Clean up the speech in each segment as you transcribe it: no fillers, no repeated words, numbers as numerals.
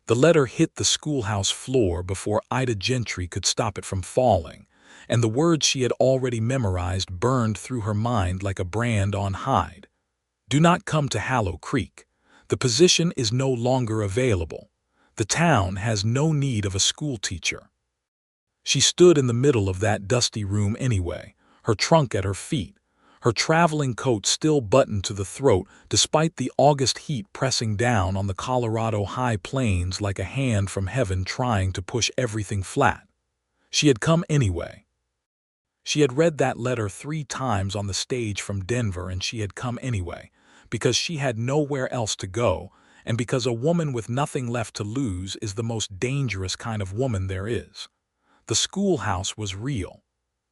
The letter hit the schoolhouse floor before Ida Gentry could stop it from falling, and the words she had already memorized burned through her mind like a brand on hide. Do not come to Hallow Creek. The position is no longer available. The town has no need of a schoolteacher. She stood in the middle of that dusty room anyway, her trunk at her feet, her traveling coat still buttoned to the throat despite the August heat pressing down on the Colorado high plains like a hand from heaven trying to push everything flat. She had come anyway. She had read that letter 3 times on the stage from Denver, and she had come anyway, because she had nowhere else to go, and because a woman with nothing left to lose is the most dangerous kind of woman there is. The schoolhouse was real.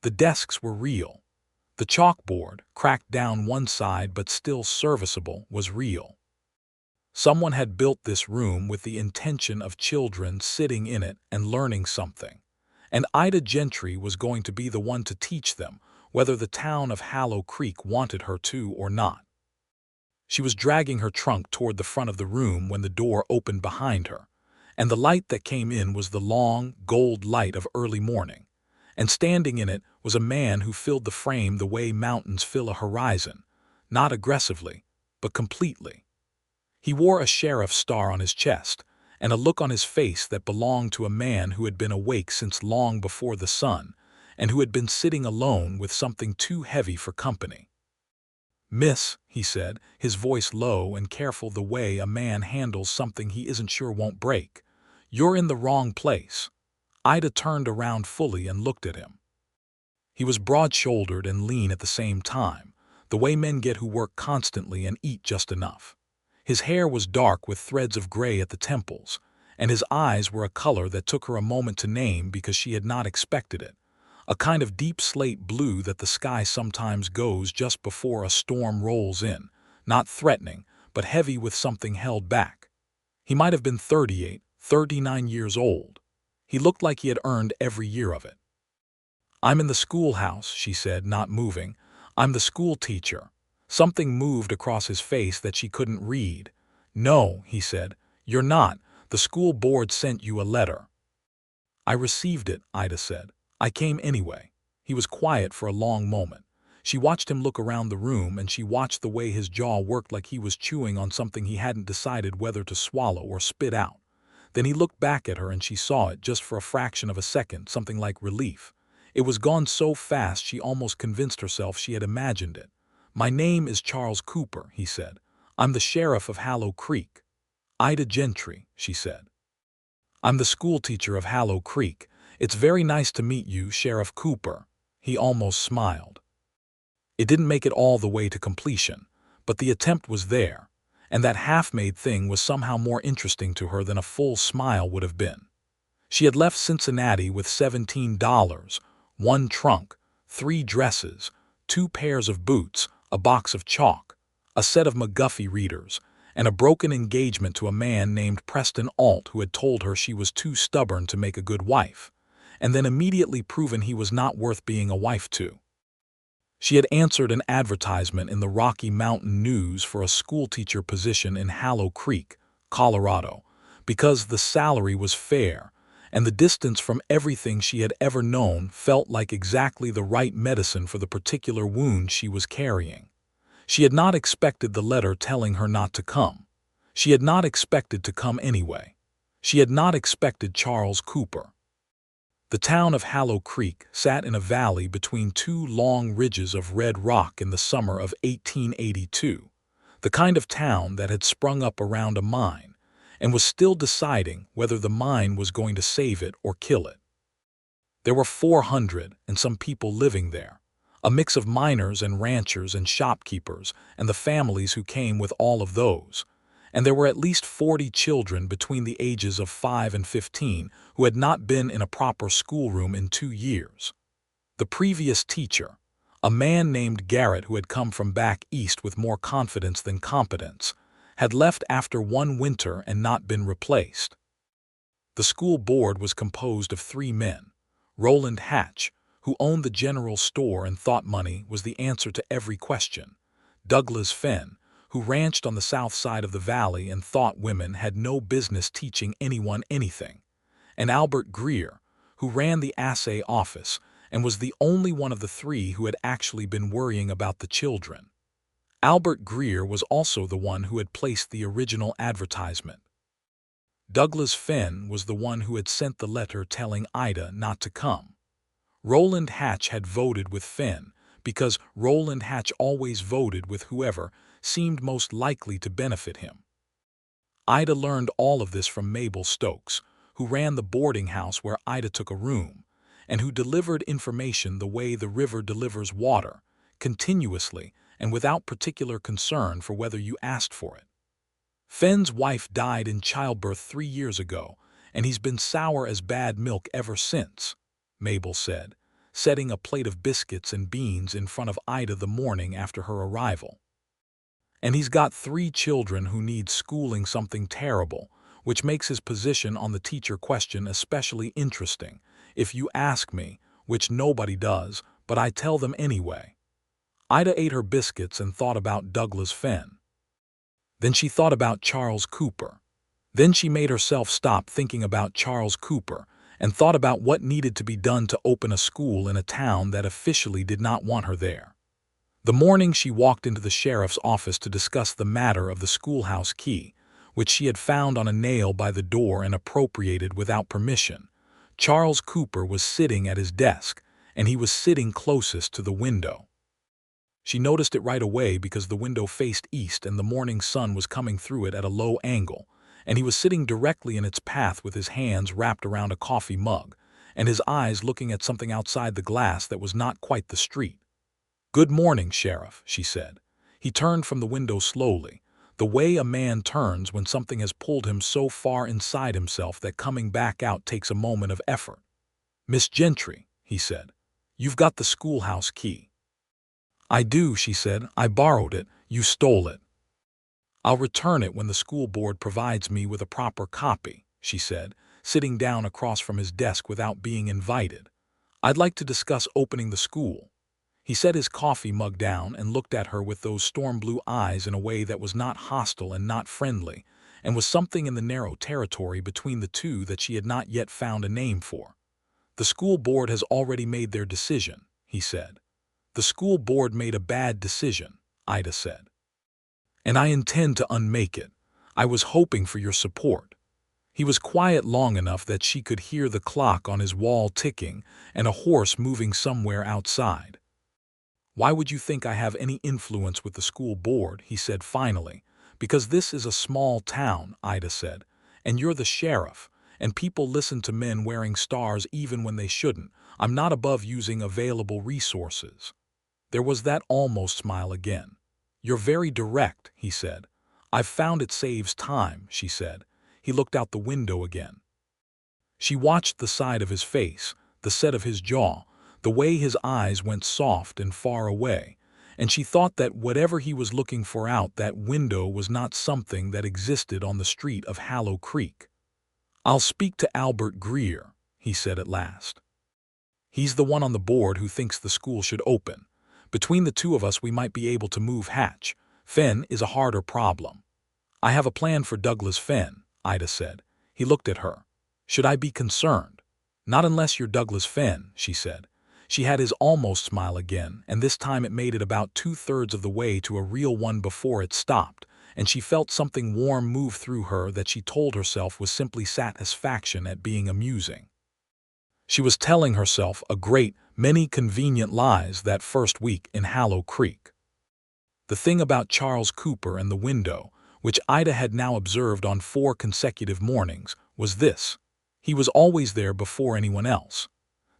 The desks were real. The chalkboard, cracked down one side but still serviceable, was real. Someone had built this room with the intention of children sitting in it and learning something, and Ida Gentry was going to be the one to teach them, whether the town of Hallow Creek wanted her to or not. She was dragging her trunk toward the front of the room when the door opened behind her, and the light that came in was the long, gold light of early morning, and standing in it was a man who filled the frame the way mountains fill a horizon, not aggressively, but completely. He wore a sheriff's star on his chest, and a look on his face that belonged to a man who had been awake since long before the sun, and who had been sitting alone with something too heavy for company. "Miss," he said, his voice low and careful the way a man handles something he isn't sure won't break, "you're in the wrong place." Ida turned around fully and looked at him. He was broad-shouldered and lean at the same time, the way men get who work constantly and eat just enough. His hair was dark with threads of gray at the temples, and his eyes were a color that took her a moment to name because she had not expected it, a kind of deep slate blue that the sky sometimes goes just before a storm rolls in, not threatening, but heavy with something held back. He might have been 38, 39 years old. He looked like he had earned every year of it. "I'm in the schoolhouse," she said, not moving. "I'm the school teacher." Something moved across his face that she couldn't read. "No," he said, "you're not. The school board sent you a letter." "I received it," Ida said. "I came anyway." He was quiet for a long moment. She watched him look around the room, and she watched the way his jaw worked like he was chewing on something he hadn't decided whether to swallow or spit out. Then he looked back at her and she saw it, just for a fraction of a second, something like relief. It was gone so fast she almost convinced herself she had imagined it. "My name is Charles Cooper," he said. "I'm the sheriff of Hallow Creek." "Ida Gentry," she said. "I'm the schoolteacher of Hallow Creek. It's very nice to meet you, Sheriff Cooper." He almost smiled. It didn't make it all the way to completion, but the attempt was there, and that half-made thing was somehow more interesting to her than a full smile would have been. She had left Cincinnati with $17, 1 trunk, 3 dresses, 2 pairs of boots, a box of chalk, a set of McGuffey readers, and a broken engagement to a man named Preston Alt who had told her she was too stubborn to make a good wife, and then immediately proven he was not worth being a wife to. She had answered an advertisement in the Rocky Mountain News for a schoolteacher position in Hallow Creek, Colorado, because the salary was fair, and the distance from everything she had ever known felt like exactly the right medicine for the particular wound she was carrying. She had not expected the letter telling her not to come. She had not expected to come anyway. She had not expected Charles Cooper. The town of Hallow Creek sat in a valley between 2 long ridges of red rock in the summer of 1882, the kind of town that had sprung up around a mine and was still deciding whether the mine was going to save it or kill it. There were 400 and some people living there, a mix of miners and ranchers and shopkeepers and the families who came with all of those, and there were at least 40 children between the ages of 5 and 15 who had not been in a proper schoolroom in 2 years. The previous teacher, a man named Garrett who had come from back east with more confidence than competence, had left after 1 winter and not been replaced. The school board was composed of 3 men. Roland Hatch, who owned the general store and thought money was the answer to every question. Douglas Fenn, who ranched on the south side of the valley and thought women had no business teaching anyone anything, and Albert Greer, who ran the assay office and was the only one of the three who had actually been worrying about the children. Albert Greer was also the one who had placed the original advertisement. Douglas Fenn was the one who had sent the letter telling Ida not to come. Roland Hatch had voted with Fenn because Roland Hatch always voted with whoever seemed most likely to benefit him. Ida learned all of this from Mabel Stokes, who ran the boarding house where Ida took a room, and who delivered information the way the river delivers water, continuously and without particular concern for whether you asked for it. Fenn's wife died in childbirth 3 years ago, and he's been sour as bad milk ever since, Mabel said, setting a plate of biscuits and beans in front of Ida the morning after her arrival. And he's got 3 children who need schooling something terrible, which makes his position on the teacher question especially interesting, if you ask me, which nobody does, but I tell them anyway. Ida ate her biscuits and thought about Douglas Fenn. Then she thought about Charles Cooper. Then she made herself stop thinking about Charles Cooper and thought about what needed to be done to open a school in a town that officially did not want her there. The morning she walked into the sheriff's office to discuss the matter of the schoolhouse key, which she had found on a nail by the door and appropriated without permission, Charles Cooper was sitting at his desk, and he was sitting closest to the window. She noticed it right away because the window faced east and the morning sun was coming through it at a low angle, and he was sitting directly in its path with his hands wrapped around a coffee mug, and his eyes looking at something outside the glass that was not quite the street. "Good morning, Sheriff," she said. He turned from the window slowly, the way a man turns when something has pulled him so far inside himself that coming back out takes a moment of effort. "Miss Gentry," he said, "you've got the schoolhouse key." "I do," she said. "I borrowed it. You stole it." "I'll return it when the school board provides me with a proper copy," she said, sitting down across from his desk without being invited. "I'd like to discuss opening the school." He set his coffee mug down and looked at her with those storm-blue eyes in a way that was not hostile and not friendly, and was something in the narrow territory between the two that she had not yet found a name for. "The school board has already made their decision," he said. "The school board made a bad decision," Ida said. "And I intend to unmake it. I was hoping for your support." He was quiet long enough that she could hear the clock on his wall ticking and a horse moving somewhere outside. "Why would you think I have any influence with the school board?" he said finally. "Because this is a small town," Ida said, "and you're the sheriff, and people listen to men wearing stars even when they shouldn't. I'm not above using available resources." There was that almost smile again. "You're very direct," he said. "I've found it saves time," she said. He looked out the window again. She watched the side of his face, the set of his jaw, the way his eyes went soft and far away, and she thought that whatever he was looking for out that window was not something that existed on the street of Hallow Creek. "I'll speak to Albert Greer," he said at last. "He's the one on the board who thinks the school should open. Between the two of us we might be able to move Hatch. Fenn is a harder problem." "I have a plan for Douglas Fenn," Ida said. He looked at her. "Should I be concerned?" "Not unless you're Douglas Fenn," she said. She had his almost smile again, and this time it made it about 2/3 of the way to a real one before it stopped, and she felt something warm move through her that she told herself was simply satisfaction at being amusing. She was telling herself a great many convenient lies that first week in Hallow Creek. The thing about Charles Cooper and the window, which Ida had now observed on 4 consecutive mornings, was this: he was always there before anyone else.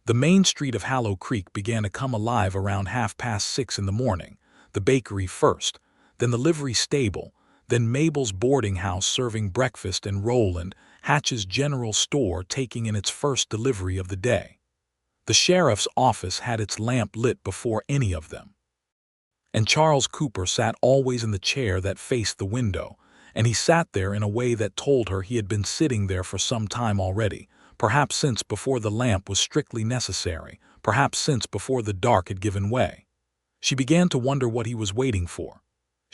The main street of Hallow Creek began to come alive around 6:30 in the morning, the bakery first, then the livery stable, then Mabel's boarding house serving breakfast and Roland Hatch's general store taking in its first delivery of the day. The sheriff's office had its lamp lit before any of them. And Charles Cooper sat always in the chair that faced the window, and he sat there in a way that told her he had been sitting there for some time already, perhaps since before the lamp was strictly necessary, perhaps since before the dark had given way. She began to wonder what he was waiting for.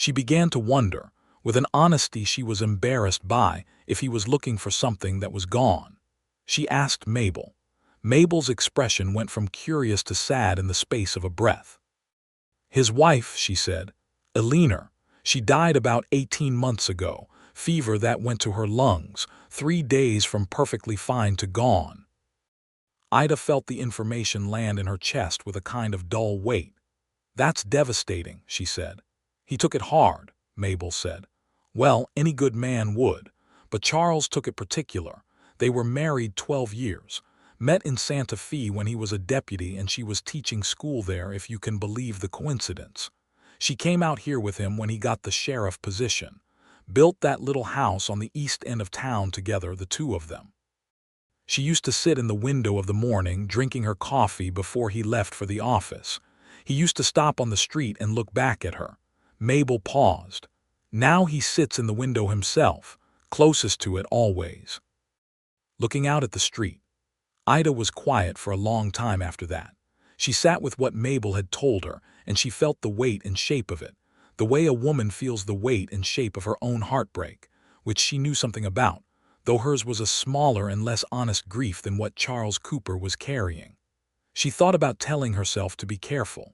She began to wonder, with an honesty she was embarrassed by, if he was looking for something that was gone. She asked Mabel. Mabel's expression went from curious to sad in the space of a breath. His wife, she said, Eleanor, she died about 18 months ago, fever that went to her lungs, 3 days from perfectly fine to gone. Ida felt the information land in her chest with a kind of dull weight. That's devastating, she said. He took it hard, Mabel said. Well, any good man would, but Charles took it particular. They were married 12 years, met in Santa Fe when he was a deputy and she was teaching school there, if you can believe the coincidence. She came out here with him when he got the sheriff position. Built that little house on the east end of town together, the two of them. She used to sit in the window of the morning drinking her coffee before he left for the office. He used to stop on the street and look back at her. Mabel paused. Now he sits in the window himself, closest to it always, looking out at the street. Ida was quiet for a long time after that. She sat with what Mabel had told her, and she felt the weight and shape of it, the way a woman feels the weight and shape of her own heartbreak, which she knew something about, though hers was a smaller and less honest grief than what Charles Cooper was carrying. She thought about telling herself to be careful.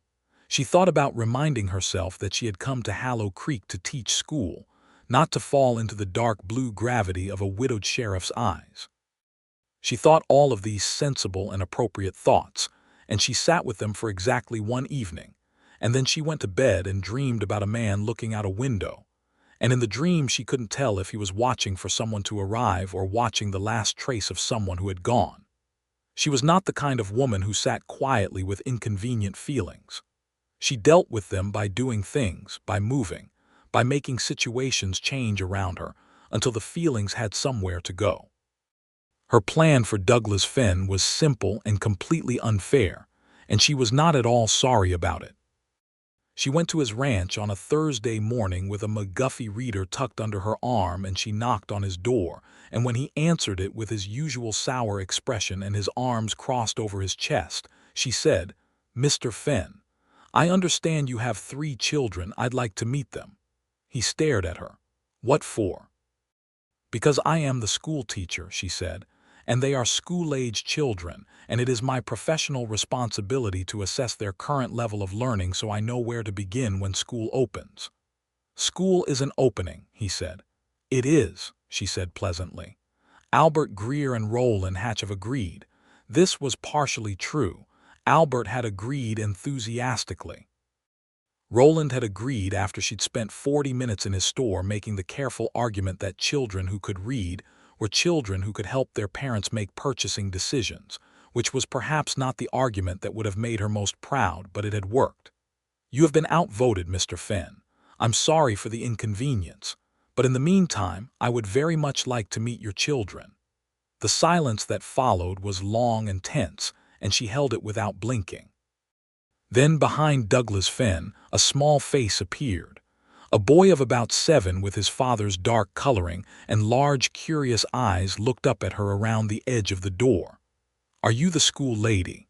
She thought about reminding herself that she had come to Hallow Creek to teach school, not to fall into the dark blue gravity of a widowed sheriff's eyes. She thought all of these sensible and appropriate thoughts, and she sat with them for exactly one evening, and then she went to bed and dreamed about a man looking out a window, and in the dream she couldn't tell if he was watching for someone to arrive or watching the last trace of someone who had gone. She was not the kind of woman who sat quietly with inconvenient feelings. She dealt with them by doing things, by moving, by making situations change around her until the feelings had somewhere to go. Her plan for Douglas Finn was simple and completely unfair, and she was not at all sorry about it. She went to his ranch on a Thursday morning with a McGuffey reader tucked under her arm, and she knocked on his door, and when he answered it with his usual sour expression and his arms crossed over his chest, she said, "Mr. Finn, I understand you have 3 children. I'd like to meet them." He stared at her. "What for?" "Because I am the school teacher," she said, "and they are school-age children, and it is my professional responsibility to assess their current level of learning so I know where to begin when school opens." "School isn't opening," he said. "It is," she said pleasantly. Albert Greer and Roland Hatch have agreed. This was partially true. Albert had agreed enthusiastically. Roland had agreed after she'd spent 40 minutes in his store making the careful argument that children who could read were children who could help their parents make purchasing decisions, which was perhaps not the argument that would have made her most proud, but it had worked. "You have been outvoted, Mr. Finn. I'm sorry for the inconvenience, but in the meantime, I would very much like to meet your children." The silence that followed was long and tense, and she held it without blinking. Then behind Douglas Finn, a small face appeared. A boy of about 7 with his father's dark coloring and large, curious eyes looked up at her around the edge of the door. "Are you the school lady?"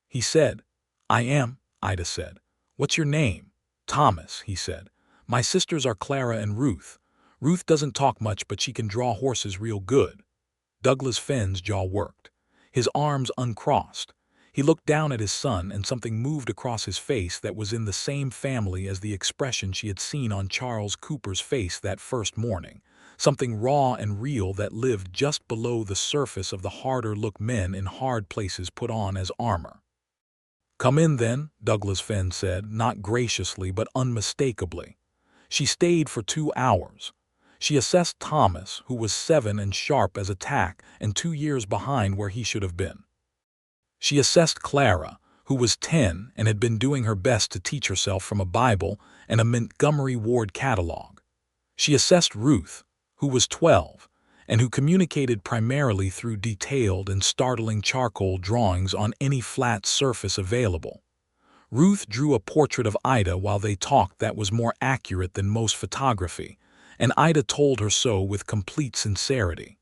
He said. "I am," Ida said. "What's your name?" "Thomas," he said. "My sisters are Clara and Ruth. Ruth doesn't talk much, but she can draw horses real good." Douglas Finn's jaw worked. His arms uncrossed. He looked down at his son, and something moved across his face that was in the same family as the expression she had seen on Charles Cooper's face that first morning, something raw and real that lived just below the surface of the harder look men in hard places put on as armor. "Come in then," Douglas Finn said, not graciously but unmistakably. She stayed for 2 hours. She assessed Thomas, who was 7 and sharp as a tack and 2 years behind where he should have been. She assessed Clara, who was 10 and had been doing her best to teach herself from a Bible and a Montgomery Ward catalog. She assessed Ruth, who was 12, and who communicated primarily through detailed and startling charcoal drawings on any flat surface available. Ruth drew a portrait of Ida while they talked that was more accurate than most photography, and Ida told her so with complete sincerity.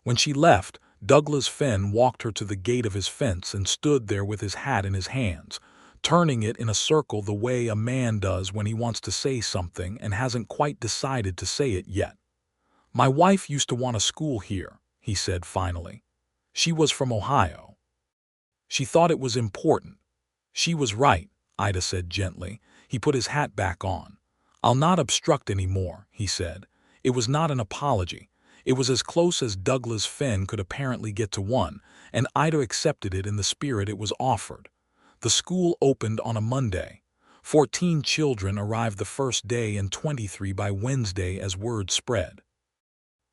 When she left, Douglas Finn walked her to the gate of his fence and stood there with his hat in his hands, turning it in a circle the way a man does when he wants to say something and hasn't quite decided to say it yet. "My wife used to want a school here," he said finally. "She was from Ohio. She thought it was important." "She was right," Ida said gently. He put his hat back on. "I'll not obstruct any more," he said. It was not an apology. It was as close as Douglas Fenn could apparently get to one, and Ida accepted it in the spirit it was offered. The school opened on a Monday. 14 children arrived the first day and 23 by Wednesday as word spread.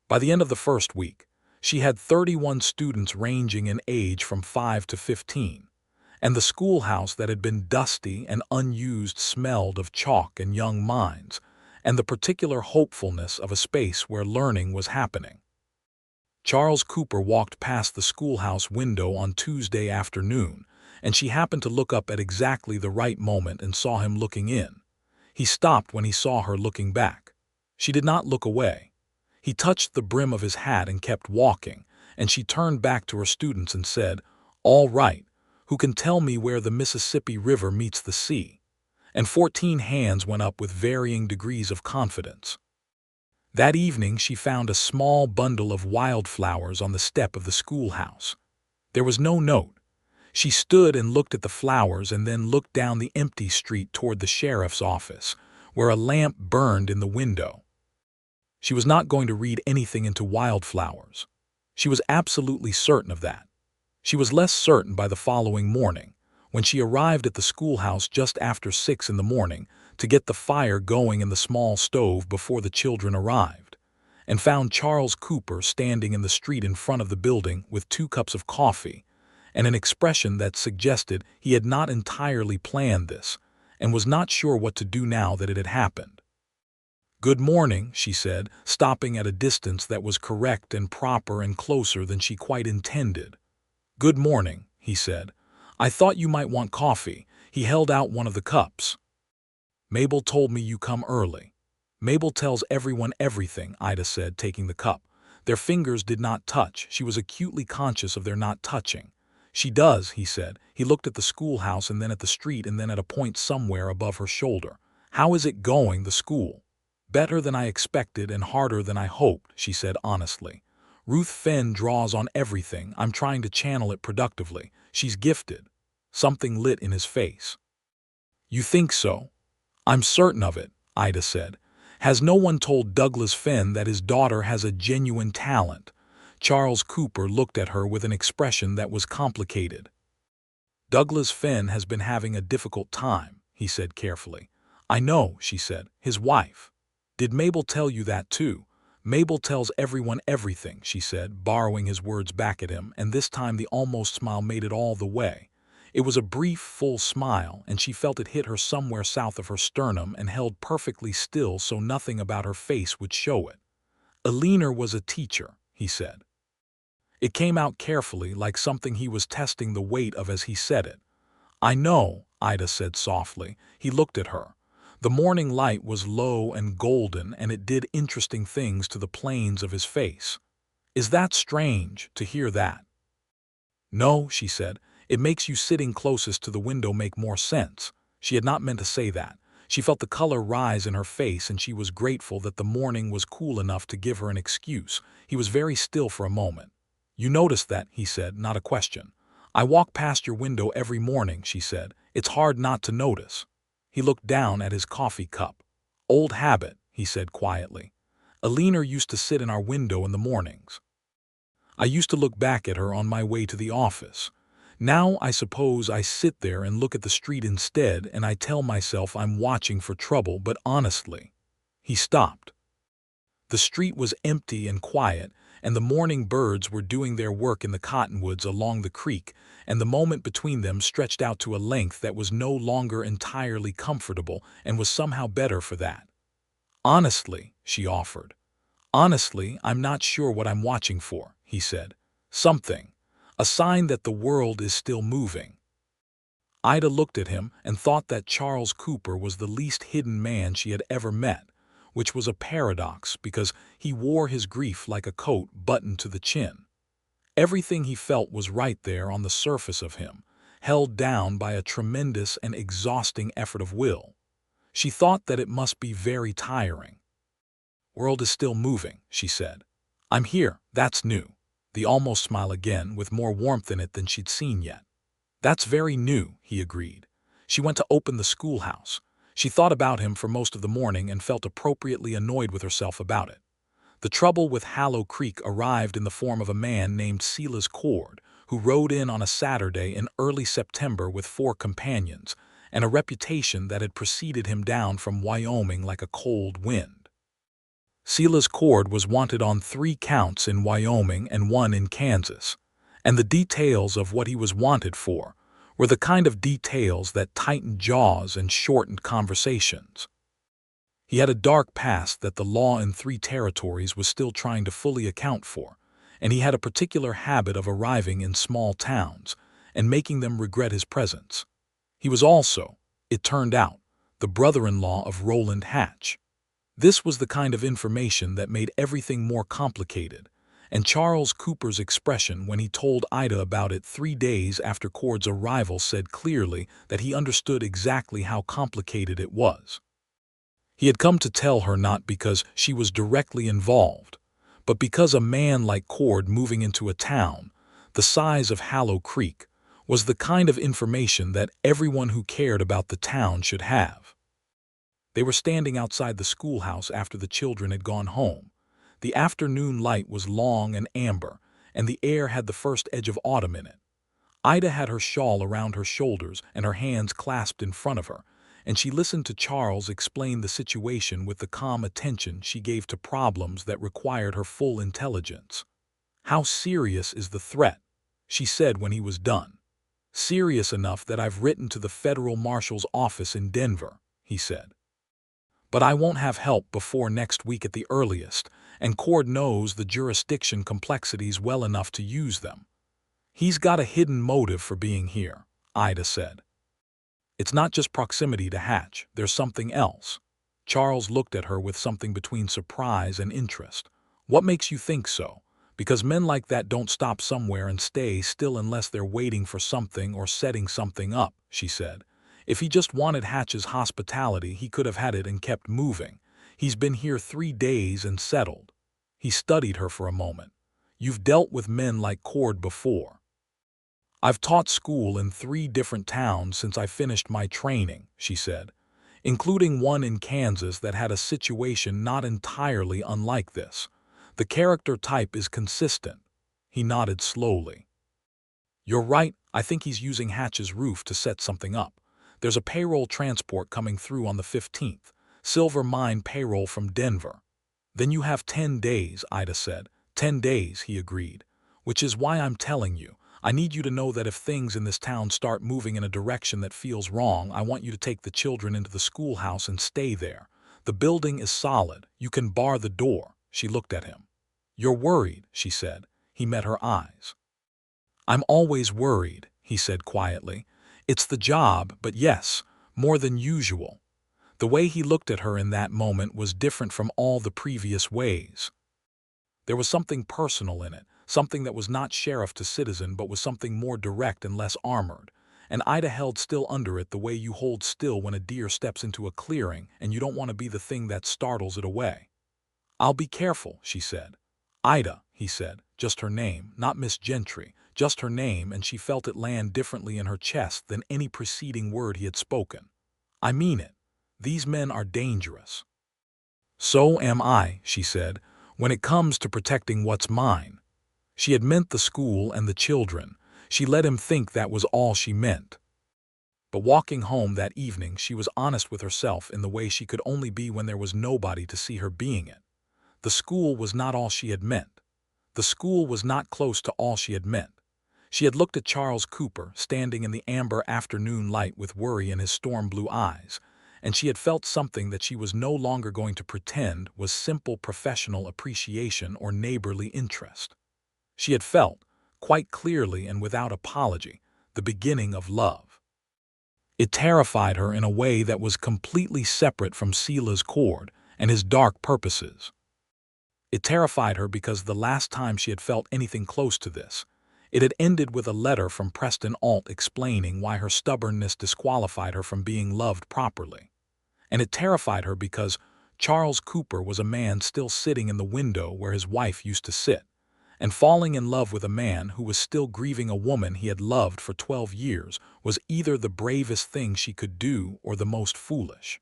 By the end of the first week, she had 31 students ranging in age from 5 to 15, and the schoolhouse that had been dusty and unused smelled of chalk and young minds, and the particular hopefulness of a space where learning was happening. Charles Cooper walked past the schoolhouse window on Tuesday afternoon, and she happened to look up at exactly the right moment and saw him looking in. He stopped when he saw her looking back. She did not look away. He touched the brim of his hat and kept walking, and she turned back to her students and said, "All right, who can tell me where the Mississippi River meets the sea?" And 14 hands went up with varying degrees of confidence. That evening she found a small bundle of wildflowers on the step of the schoolhouse. There was no note. She stood and looked at the flowers and then looked down the empty street toward the sheriff's office, where a lamp burned in the window. She was not going to read anything into wildflowers. She was absolutely certain of that. She was less certain by the following morning, when she arrived at the schoolhouse just after 6 in the morning to get the fire going in the small stove before the children arrived, and found Charles Cooper standing in the street in front of the building with 2 cups of coffee, and an expression that suggested he had not entirely planned this, and was not sure what to do now that it had happened. "Good morning," she said, stopping at a distance that was correct and proper and closer than she quite intended. "Good morning," he said. "I thought you might want coffee." He held out one of the cups. "Mabel told me you come early." "Mabel tells everyone everything," Ida said, taking the cup. Their fingers did not touch. She was acutely conscious of their not touching. "She does," he said. He looked at the schoolhouse and then at the street and then at a point somewhere above her shoulder. "How is it going, the school?" "Better than I expected and harder than I hoped," she said honestly. "Ruth Fenn draws on everything. I'm trying to channel it productively. She's gifted." Something lit in his face. "You think so?" "I'm certain of it," Ida said. "Has no one told Douglas Fenn that his daughter has a genuine talent?" Charles Cooper looked at her with an expression that was complicated. "Douglas Fenn has been having a difficult time," he said carefully. "I know," she said. "His wife." "Did Mabel tell you that too?" "Mabel tells everyone everything," she said, borrowing his words back at him, and this time the almost smile made it all the way. It was a brief, full smile, and she felt it hit her somewhere south of her sternum and held perfectly still so nothing about her face would show it. "Eleanor was a teacher," he said. It came out carefully, like something he was testing the weight of as he said it. "I know," Ida said softly. He looked at her. The morning light was low and golden, and it did interesting things to the planes of his face. "Is that strange, to hear that?" "No," she said. "It makes you sitting closest to the window make more sense." She had not meant to say that. She felt the color rise in her face, and she was grateful that the morning was cool enough to give her an excuse. He was very still for a moment. "You noticed that," he said, not a question. "I walk past your window every morning," she said. "It's hard not to notice." He looked down at his coffee cup. "Old habit," he said quietly. "Eleanor used to sit in our window in the mornings. I used to look back at her on my way to the office. Now I suppose I sit there and look at the street instead, and I tell myself I'm watching for trouble, but honestly." He stopped. The street was empty and quiet, and the morning birds were doing their work in the cottonwoods along the creek, and the moment between them stretched out to a length that was no longer entirely comfortable and was somehow better for that. "Honestly," she offered. "Honestly, I'm not sure what I'm watching for," he said. "Something. A sign that the world is still moving." Ida looked at him and thought that Charles Cooper was the least hidden man she had ever met, which was a paradox because he wore his grief like a coat buttoned to the chin. Everything he felt was right there on the surface of him, held down by a tremendous and exhausting effort of will. She thought that it must be very tiring. "World is still moving," she said. "I'm here, that's new." The almost smile again, with more warmth in it than she'd seen yet. "That's very new," he agreed. She went to open the schoolhouse. She thought about him for most of the morning and felt appropriately annoyed with herself about it. The trouble with Hallow Creek arrived in the form of a man named Silas Cord, who rode in on a Saturday in early September with 4 companions, and a reputation that had preceded him down from Wyoming like a cold wind. Silas Cord was wanted on 3 counts in Wyoming and 1 in Kansas, and the details of what he was wanted for were the kind of details that tightened jaws and shortened conversations. He had a dark past that the law in 3 territories was still trying to fully account for, and he had a particular habit of arriving in small towns and making them regret his presence. He was also, it turned out, the brother-in-law of Roland Hatch. This was the kind of information that made everything more complicated, and Charles Cooper's expression when he told Ida about it 3 days after Cord's arrival said clearly that he understood exactly how complicated it was. He had come to tell her not because she was directly involved, but because a man like Cord moving into a town, the size of Hallow Creek, was the kind of information that everyone who cared about the town should have. They were standing outside the schoolhouse after the children had gone home. The afternoon light was long and amber, and the air had the first edge of autumn in it. Ida had her shawl around her shoulders and her hands clasped in front of her, and she listened to Charles explain the situation with the calm attention she gave to problems that required her full intelligence. "How serious is the threat?" she said when he was done. "Serious enough that I've written to the federal marshal's office in Denver," he said. "But I won't have help before next week at the earliest, and Cord knows the jurisdiction complexities well enough to use them." "He's got a hidden motive for being here," Ida said. "It's not just proximity to Hatch, there's something else." Charles looked at her with something between surprise and interest. "What makes you think so? Because men like that don't stop somewhere and stay still unless they're waiting for something or setting something up," she said. "If he just wanted Hatch's hospitality, he could have had it and kept moving. He's been here 3 days and settled." He studied her for a moment. "You've dealt with men like Cord before." "I've taught school in 3 different towns since I finished my training," she said, "including one in Kansas that had a situation not entirely unlike this. The character type is consistent." He nodded slowly. "You're right, I think he's using Hatch's roof to set something up. There's a payroll transport coming through on the 15th, silver mine payroll from Denver." "Then you have 10 days, Ida said. 10 days, he agreed. "Which is why I'm telling you. I need you to know that if things in this town start moving in a direction that feels wrong, I want you to take the children into the schoolhouse and stay there. The building is solid. You can bar the door." She looked at him. "You're worried," she said. He met her eyes. "I'm always worried," he said quietly. "It's the job, but yes, more than usual." The way he looked at her in that moment was different from all the previous ways. There was something personal in it, something that was not sheriff to citizen but was something more direct and less armored, and Ida held still under it the way you hold still when a deer steps into a clearing and you don't want to be the thing that startles it away. "I'll be careful," she said. "Ida," he said, just her name, not Miss Gentry, just her name, and she felt it land differently in her chest than any preceding word he had spoken. "I mean it. These men are dangerous." "So am I," she said, "when it comes to protecting what's mine." She had meant the school and the children. She let him think that was all she meant. But walking home that evening, she was honest with herself in the way she could only be when there was nobody to see her being it. The school was not all she had meant. The school was not close to all she had meant. She had looked at Charles Cooper, standing in the amber afternoon light with worry in his storm-blue eyes, and she had felt something that she was no longer going to pretend was simple professional appreciation or neighborly interest. She had felt, quite clearly and without apology, the beginning of love. It terrified her in a way that was completely separate from Silas Cord and his dark purposes. It terrified her because the last time she had felt anything close to this, It had ended with a letter from Preston Alt explaining why her stubbornness disqualified her from being loved properly. And it terrified her because Charles Cooper was a man still sitting in the window where his wife used to sit, and falling in love with a man who was still grieving a woman he had loved for 12 years was either the bravest thing she could do or the most foolish.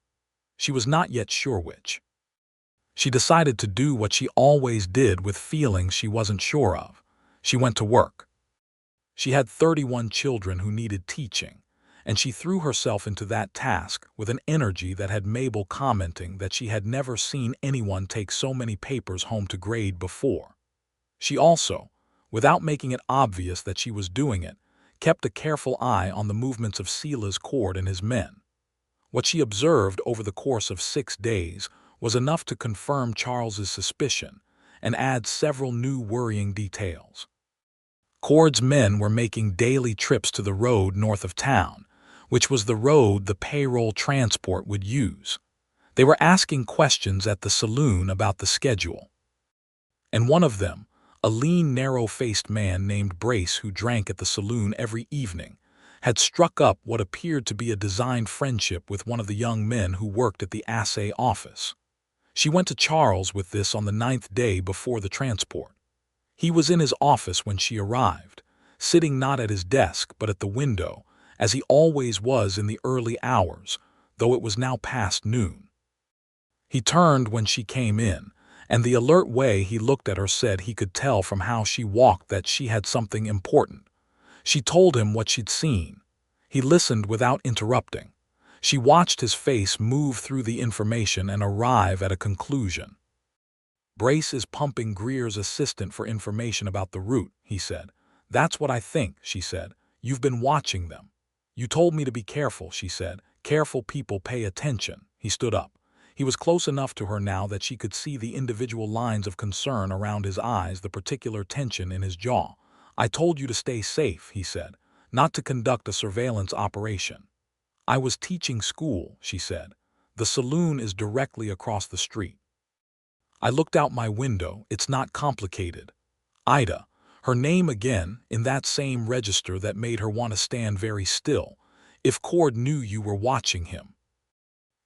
She was not yet sure which. She decided to do what she always did with feelings she wasn't sure of. She went to work. She had 31 children who needed teaching, and she threw herself into that task with an energy that had Mabel commenting that she had never seen anyone take so many papers home to grade before. She also, without making it obvious that she was doing it, kept a careful eye on the movements of Silas Cord and his men. What she observed over the course of 6 days was enough to confirm Charles's suspicion and add several new worrying details. Cord's men were making daily trips to the road north of town, which was the road the payroll transport would use. They were asking questions at the saloon about the schedule. And one of them, a lean, narrow-faced man named Brace who drank at the saloon every evening, had struck up what appeared to be a designed friendship with one of the young men who worked at the assay office. She went to Charles with this on the 9th day before the transport. He was in his office when she arrived, sitting not at his desk but at the window, as he always was in the early hours, though it was now past noon. He turned when she came in, and the alert way he looked at her said he could tell from how she walked that she had something important. She told him what she'd seen. He listened without interrupting. She watched his face move through the information and arrive at a conclusion. "Brace is pumping Greer's assistant for information about the route," he said. "That's what I think," she said. "You've been watching them." "You told me to be careful," she said. "Careful people pay attention." He stood up. He was close enough to her now that she could see the individual lines of concern around his eyes, the particular tension in his jaw. "I told you to stay safe," he said, "not to conduct a surveillance operation." "I was teaching school," she said. "The saloon is directly across the street. I looked out my window. It's not complicated." Ida, her name again, in that same register that made her want to stand very still. "If Cord knew you were watching him."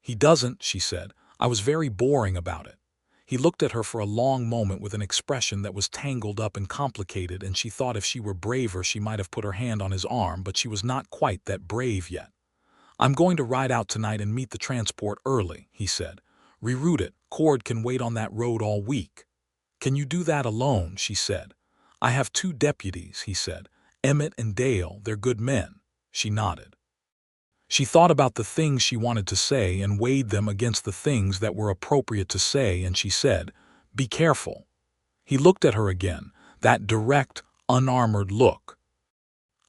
"He doesn't," she said. "I was very boring about it." He looked at her for a long moment with an expression that was tangled up and complicated, and she thought if she were braver she might have put her hand on his arm, but she was not quite that brave yet. "I'm going to ride out tonight and meet the transport early," he said. "Reroute it. Cord can wait on that road all week." "Can you do that alone?" she said. "I have 2 deputies," he said. "Emmett and Dale, they're good men." She nodded. She thought about the things she wanted to say and weighed them against the things that were appropriate to say, and she said, "Be careful." He looked at her again, that direct, unarmored look.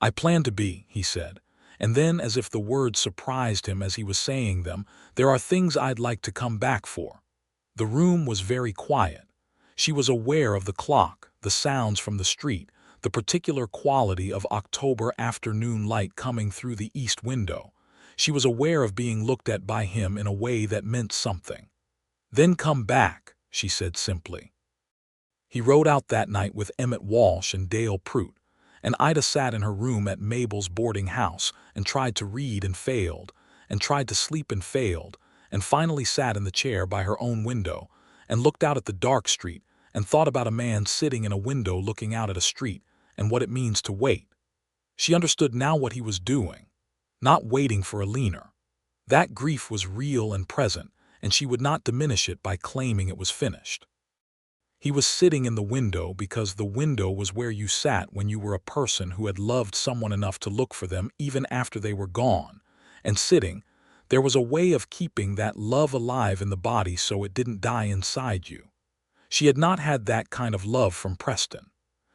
"I plan to be," he said. And then, as if the words surprised him as he was saying them, "There are things I'd like to come back for." The room was very quiet. She was aware of the clock, the sounds from the street, the particular quality of October afternoon light coming through the east window. She was aware of being looked at by him in a way that meant something. "Then come back," she said simply. He rode out that night with Emmett Walsh and Dale Prout, and Ida sat in her room at Mabel's boarding house and tried to read and failed, and tried to sleep and failed, and finally sat in the chair by her own window and looked out at the dark street and thought about a man sitting in a window looking out at a street and what it means to wait. She understood now what he was doing, not waiting for a leaner. That grief was real and present, and she would not diminish it by claiming it was finished. He was sitting in the window because the window was where you sat when you were a person who had loved someone enough to look for them even after they were gone. And sitting, there was a way of keeping that love alive in the body so it didn't die inside you. She had not had that kind of love from Preston.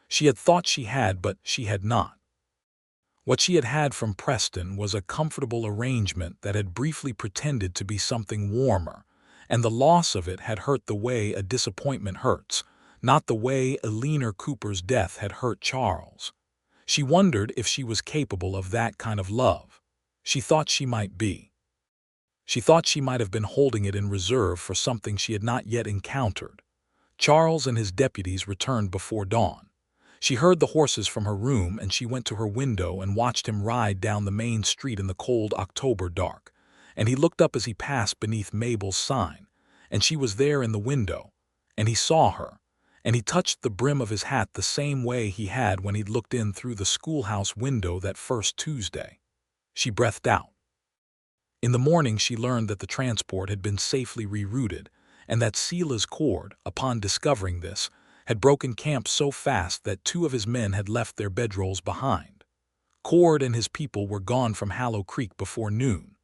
She had thought she had, but she had not. What she had had from Preston was a comfortable arrangement that had briefly pretended to be something warmer, and the loss of it had hurt the way a disappointment hurts, not the way Eleanor Cooper's death had hurt Charles. She wondered if she was capable of that kind of love. She thought she might be. She thought she might have been holding it in reserve for something she had not yet encountered. Charles and his deputies returned before dawn. She heard the horses from her room, and she went to her window and watched him ride down the main street in the cold October dark. And he looked up as he passed beneath Mabel's sign, and she was there in the window, and he saw her, and he touched the brim of his hat the same way he had when he'd looked in through the schoolhouse window that first Tuesday. She breathed out. In the morning she learned that the transport had been safely rerouted, and that Sila's cord, upon discovering this, had broken camp so fast that 2 of his men had left their bedrolls behind. Cord and his people were gone from Hallow Creek before noon.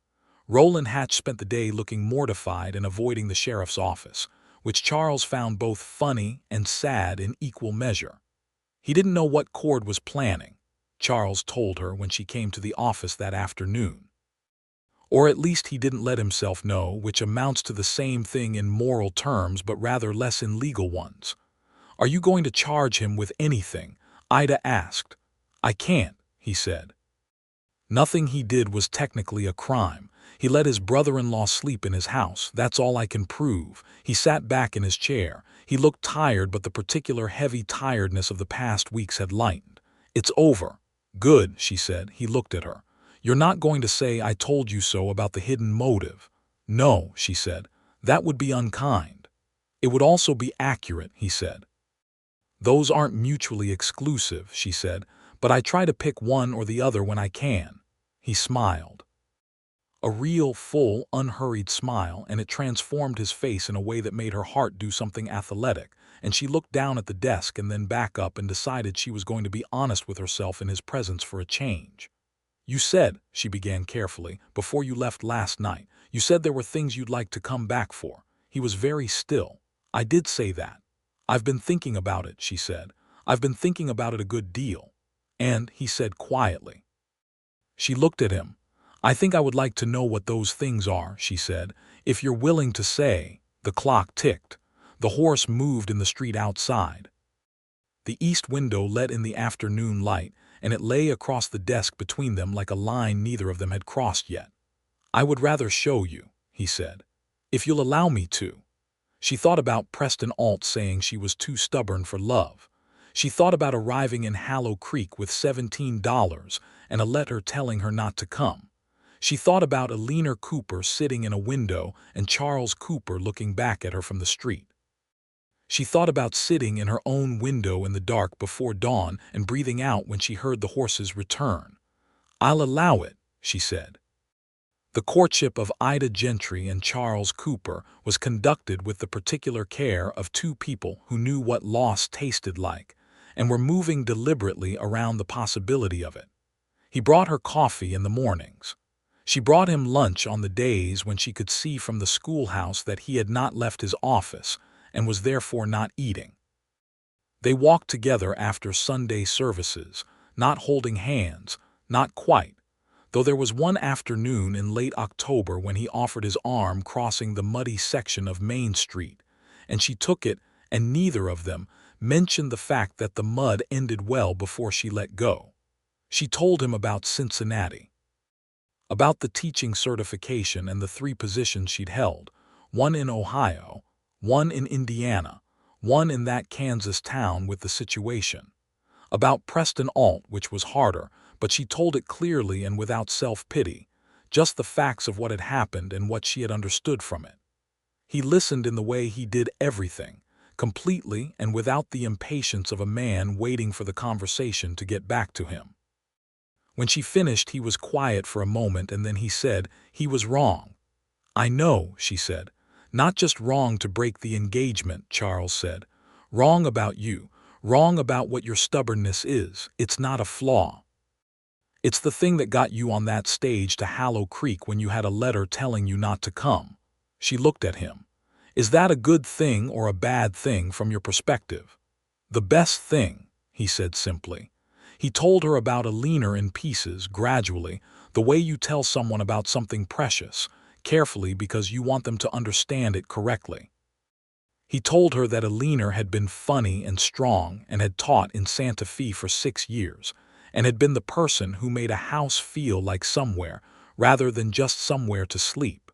Roland Hatch spent the day looking mortified and avoiding the sheriff's office, which Charles found both funny and sad in equal measure. He didn't know what Cord was planning, Charles told her when she came to the office that afternoon. Or at least he didn't let himself know, which amounts to the same thing in moral terms but rather less in legal ones. "Are you going to charge him with anything?" Ida asked. "I can't," he said. "Nothing he did was technically a crime. He let his brother-in-law sleep in his house. That's all I can prove." He sat back in his chair. He looked tired, but the particular heavy tiredness of the past weeks had lightened. "It's over." "Good," she said. He looked at her. "You're not going to say 'I told you so' about the hidden motive?" "No," she said. "That would be unkind." "It would also be accurate," he said. "Those aren't mutually exclusive," she said, "but I try to pick one or the other when I can." He smiled. A real, full, unhurried smile, and it transformed his face in a way that made her heart do something athletic, and she looked down at the desk and then back up and decided she was going to be honest with herself in his presence for a change. "You said," she began carefully, "before you left last night, you said there were things you'd like to come back for." He was very still. "I did say that." "I've been thinking about it," she said. "I've been thinking about it a good deal." "And," he said quietly. She looked at him. "I think I would like to know what those things are," she said, "if you're willing to say." The clock ticked. The horse moved in the street outside. The east window let in the afternoon light, and it lay across the desk between them like a line neither of them had crossed yet. "I would rather show you," he said, "if you'll allow me to." She thought about Preston Alt saying she was too stubborn for love. She thought about arriving in Hallow Creek with $17 and a letter telling her not to come. She thought about Eleanor Cooper sitting in a window and Charles Cooper looking back at her from the street. She thought about sitting in her own window in the dark before dawn and breathing out when she heard the horses return. "I'll allow it," she said. The courtship of Ida Gentry and Charles Cooper was conducted with the particular care of 2 people who knew what loss tasted like and were moving deliberately around the possibility of it. He brought her coffee in the mornings. She brought him lunch on the days when she could see from the schoolhouse that he had not left his office and was therefore not eating. They walked together after Sunday services, not holding hands, not quite, though there was one afternoon in late October when he offered his arm crossing the muddy section of Main Street, and she took it, and neither of them mentioned the fact that the mud ended well before she let go. She told him about Cincinnati, about the teaching certification and the 3 positions she'd held, one in Ohio, one in Indiana, one in that Kansas town with the situation. About Preston Alt, which was harder, but she told it clearly and without self-pity, just the facts of what had happened and what she had understood from it. He listened in the way he did everything, completely and without the impatience of a man waiting for the conversation to get back to him. When she finished, he was quiet for a moment, and then he said he was wrong. "I know," she said. "Not just wrong to break the engagement," Charles said. "Wrong about you, wrong about what your stubbornness is. It's not a flaw. It's the thing that got you on that stage to Hallow Creek when you had a letter telling you not to come." She looked at him. "Is that a good thing or a bad thing from your perspective?" "The best thing," he said simply. He told her about Eleanor in pieces, gradually, the way you tell someone about something precious, carefully because you want them to understand it correctly. He told her that Eleanor had been funny and strong and had taught in Santa Fe for 6 years, and had been the person who made a house feel like somewhere rather than just somewhere to sleep.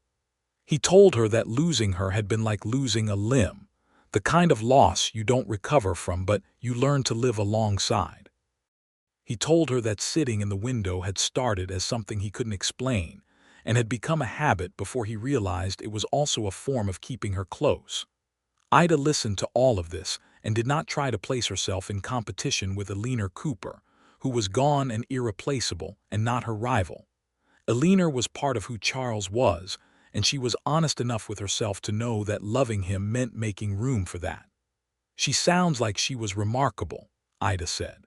He told her that losing her had been like losing a limb, The kind of loss you don't recover from, but you learn to live alongside. He told her that sitting in the window had started as something he couldn't explain and had become a habit before he realized it was also a form of keeping her close. Ida listened to all of this and did not try to place herself in competition with Eleanor Cooper, who was gone and irreplaceable and not her rival. Eleanor was part of who Charles was, and she was honest enough with herself to know that loving him meant making room for that. "She sounds like she was remarkable," Ida said.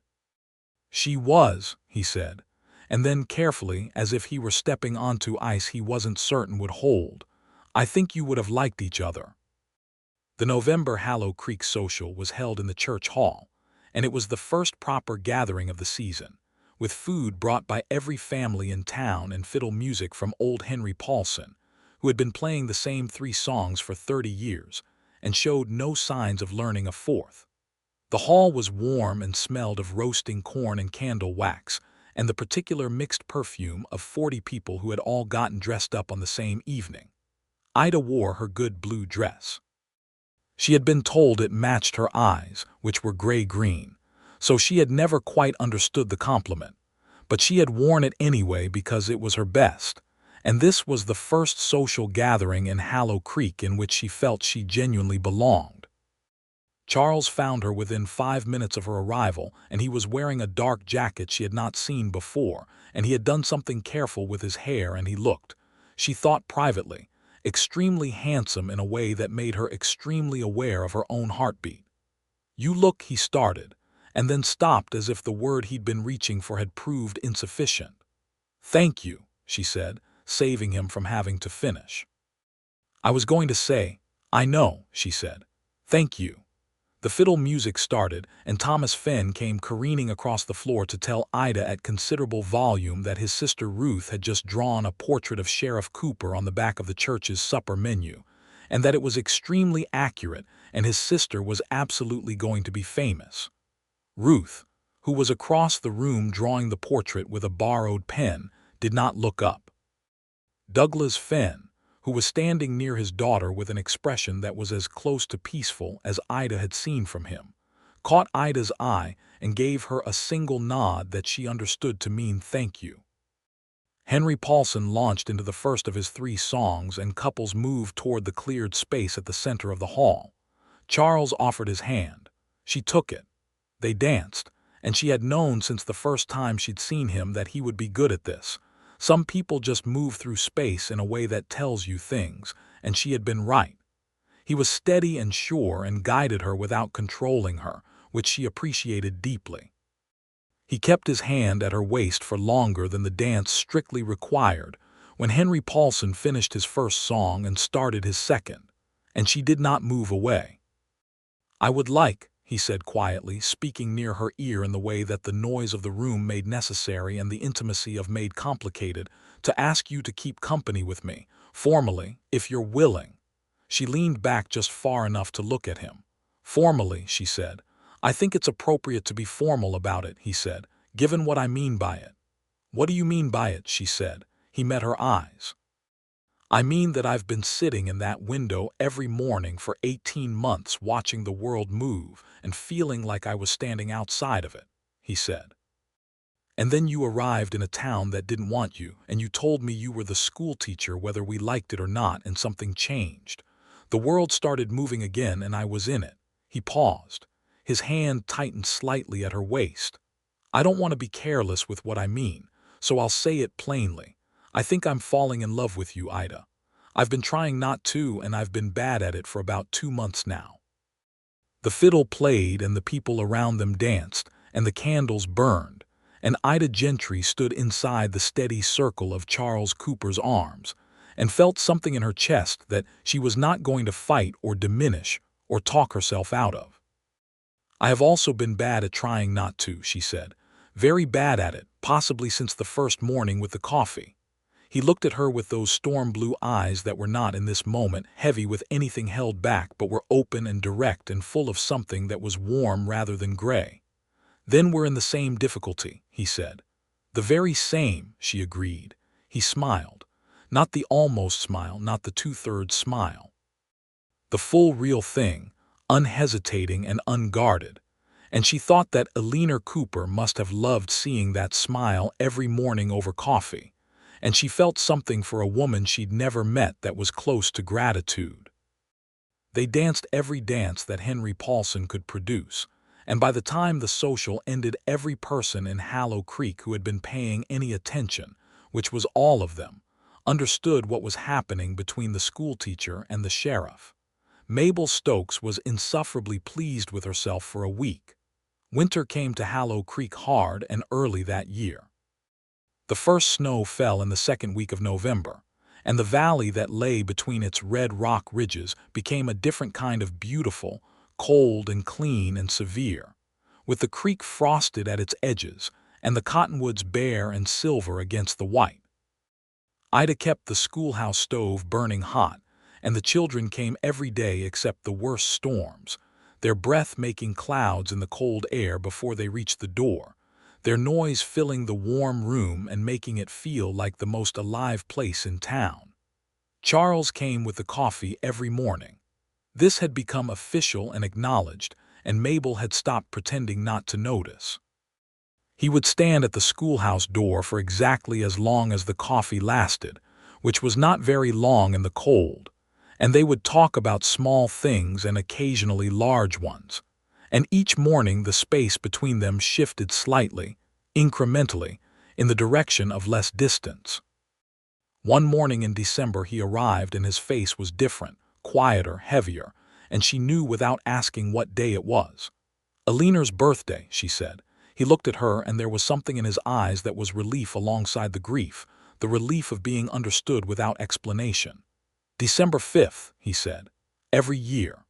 "She was," he said, and then carefully, as if he were stepping onto ice he wasn't certain would hold, "I think you would have liked each other." The November Hallow Creek social was held in the church hall, and it was the first proper gathering of the season, with food brought by every family in town and fiddle music from old Henry Paulson, who had been playing the same 3 songs for 30 years and showed no signs of learning a fourth. The hall was warm and smelled of roasting corn and candle wax, and the particular mixed perfume of 40 people who had all gotten dressed up on the same evening. Ida wore her good blue dress. She had been told it matched her eyes, which were gray-green, so she had never quite understood the compliment, but she had worn it anyway because it was her best, and this was the first social gathering in Hallow Creek in which she felt she genuinely belonged. Charles found her within 5 minutes of her arrival, and he was wearing a dark jacket she had not seen before, and he had done something careful with his hair, and he looked, she thought privately, extremely handsome in a way that made her extremely aware of her own heartbeat. "You look," he started, and then stopped as if the word he'd been reaching for had proved insufficient. "Thank you," she said, saving him from having to finish. "I was going to say, I know," she said. "Thank you." The fiddle music started, and Thomas Fenn came careening across the floor to tell Ida at considerable volume that his sister Ruth had just drawn a portrait of Sheriff Cooper on the back of the church's supper menu, and that it was extremely accurate and his sister was absolutely going to be famous. Ruth, who was across the room drawing the portrait with a borrowed pen, did not look up. Douglas Fenn, who was standing near his daughter with an expression that was as close to peaceful as Ida had seen from him, caught Ida's eye and gave her a single nod that she understood to mean thank you. Henry Paulson launched into the first of his 3 songs, and couples moved toward the cleared space at the center of the hall. Charles offered his hand. She took it. They danced, and she had known since the first time she'd seen him that he would be good at this. Some people just move through space in a way that tells you things, and she had been right. He was steady and sure and guided her without controlling her, which she appreciated deeply. He kept his hand at her waist for longer than the dance strictly required when Henry Paulson finished his first song and started his second, and she did not move away. "I would like," he said quietly, speaking near her ear in the way that the noise of the room made necessary and the intimacy of made complicated, "to ask you to keep company with me, formally, if you're willing." She leaned back just far enough to look at him. "Formally," she said. "I think it's appropriate to be formal about it," he said, "given what I mean by it." "What do you mean by it?" she said. He met her eyes. "I mean that I've been sitting in that window every morning for 18 months watching the world move and feeling like I was standing outside of it," he said. "And then you arrived in a town that didn't want you, and you told me you were the school teacher whether we liked it or not, and something changed. The world started moving again and I was in it." He paused. His hand tightened slightly at her waist. "I don't want to be careless with what I mean, so I'll say it plainly. I think I'm falling in love with you, Ida. I've been trying not to, and I've been bad at it for about 2 months now." The fiddle played and the people around them danced, and the candles burned, and Ida Gentry stood inside the steady circle of Charles Cooper's arms, and felt something in her chest that she was not going to fight or diminish or talk herself out of. "I have also been bad at trying not to," she said. "Very bad at it, possibly since the first morning with the coffee." He looked at her with those storm-blue eyes that were not in this moment heavy with anything held back but were open and direct and full of something that was warm rather than gray. "Then we're in the same difficulty," he said. "The very same," she agreed. He smiled. Not the almost smile, not the 2/3 smile. "The full real thing. unhesitating and unguarded, and she thought that Eleanor Cooper must have loved seeing that smile every morning over coffee, and she felt something for a woman she'd never met that was close to gratitude. They danced every dance that Henry Paulson could produce, and by the time the social ended, every person in Hallow Creek who had been paying any attention, which was all of them, understood what was happening between the schoolteacher and the sheriff. Mabel Stokes was insufferably pleased with herself for a week. Winter came to Hallow Creek hard and early that year. The first snow fell in the second week of November, and the valley that lay between its red rock ridges became a different kind of beautiful, cold and clean and severe, with the creek frosted at its edges and the cottonwoods bare and silver against the white. Ida kept the schoolhouse stove burning hot, and the children came every day except the worst storms, their breath making clouds in the cold air before they reached the door, their noise filling the warm room and making it feel like the most alive place in town. Charles came with the coffee every morning. This had become official and acknowledged, and Mabel had stopped pretending not to notice. He would stand at the schoolhouse door for exactly as long as the coffee lasted, which was not very long in the cold, and they would talk about small things and occasionally large ones, and each morning the space between them shifted slightly, incrementally, in the direction of less distance. One morning in December he arrived and his face was different, quieter, heavier, and she knew without asking what day it was. "Eleanor's birthday," she said. He looked at her and there was something in his eyes that was relief alongside the grief, the relief of being understood without explanation. "December 5th, he said. "Every year."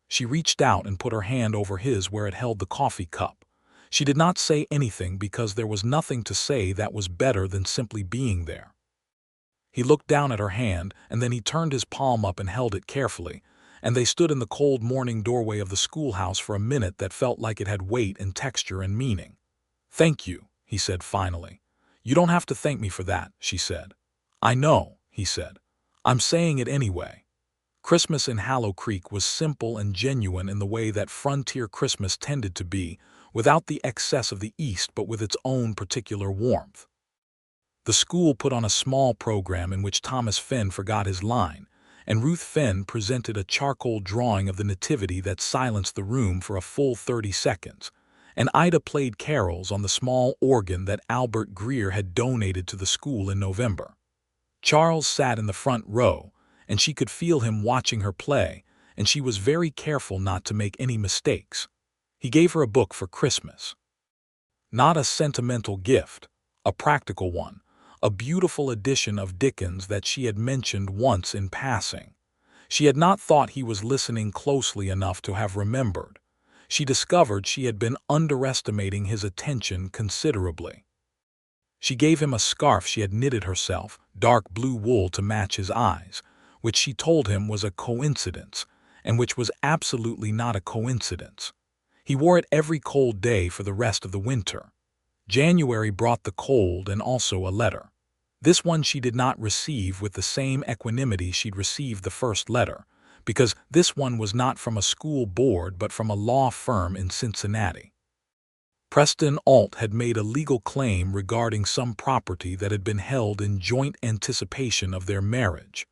She reached out and put her hand over his where it held the coffee cup. She did not say anything because there was nothing to say that was better than simply being there. He looked down at her hand, and then he turned his palm up and held it carefully, and they stood in the cold morning doorway of the schoolhouse for a minute that felt like it had weight and texture and meaning. "Thank you," he said finally. "You don't have to thank me for that," she said. "I know," he said. "I'm saying it anyway." Christmas in Hallow Creek was simple and genuine in the way that frontier Christmas tended to be, without the excess of the East but with its own particular warmth. The school put on a small program in which Thomas Finn forgot his line, and Ruth Finn presented a charcoal drawing of the Nativity that silenced the room for a full 30 seconds, and Ida played carols on the small organ that Albert Greer had donated to the school in November. Charles sat in the front row, and she could feel him watching her play, and she was very careful not to make any mistakes. He gave her a book for Christmas. Not a sentimental gift, a practical one, a beautiful edition of Dickens that she had mentioned once in passing. She had not thought he was listening closely enough to have remembered. She discovered she had been underestimating his attention considerably. She gave him a scarf she had knitted herself, dark blue wool to match his eyes, which she told him was a coincidence, and which was absolutely not a coincidence. He wore it every cold day for the rest of the winter. January brought the cold and also a letter. This one she did not receive with the same equanimity she'd received the first letter, because this one was not from a school board but from a law firm in Cincinnati. Preston Alt had made a legal claim regarding some property that had been held in joint anticipation of their marriage,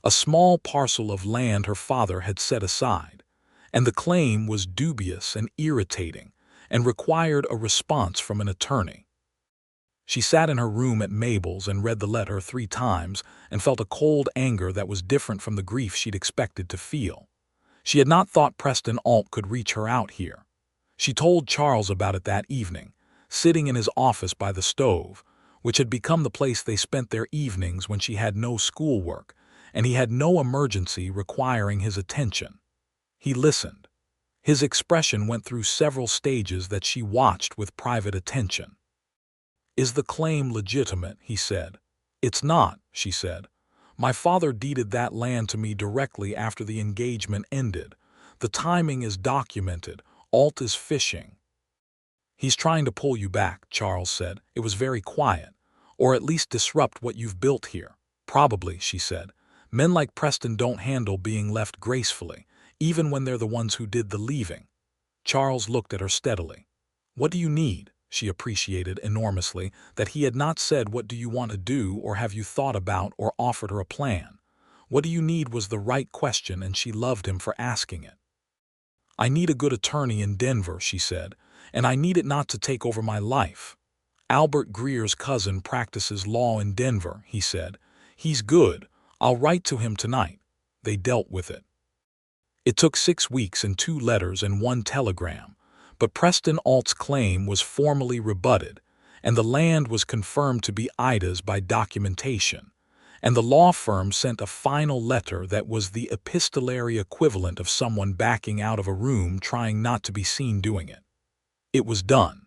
a small parcel of land her father had set aside, and the claim was dubious and irritating and required a response from an attorney. She sat in her room at Mabel's and read the letter 3 times and felt a cold anger that was different from the grief she'd expected to feel. She had not thought Preston Alt could reach her out here. She told Charles about it that evening, sitting in his office by the stove, which had become the place they spent their evenings when she had no schoolwork, and he had no emergency requiring his attention. He listened. His expression went through several stages that she watched with private attention. "Is the claim legitimate?" he said. "It's not," she said. "My father deeded that land to me directly after the engagement ended. The timing is documented. Alt is fishing." "He's trying to pull you back," Charles said. "It was very quiet. Or at least disrupt what you've built here." "Probably," she said. "Men like Preston don't handle being left gracefully, even when they're the ones who did the leaving. Charles looked at her steadily. What do you need? She appreciated enormously that he had not said what do you want to do or have you thought about or offered her a plan. What do you need was the right question, and she loved him for asking it. I need a good attorney in Denver, she said, and I need it not to take over my life. Albert Greer's cousin practices law in Denver, he said. He's good. I'll write to him tonight. They dealt with it. It took 6 weeks and 2 letters and 1 telegram, but Preston Alt's claim was formally rebutted, and the land was confirmed to be Ida's by documentation, and the law firm sent a final letter that was the epistolary equivalent of someone backing out of a room trying not to be seen doing it. It was done.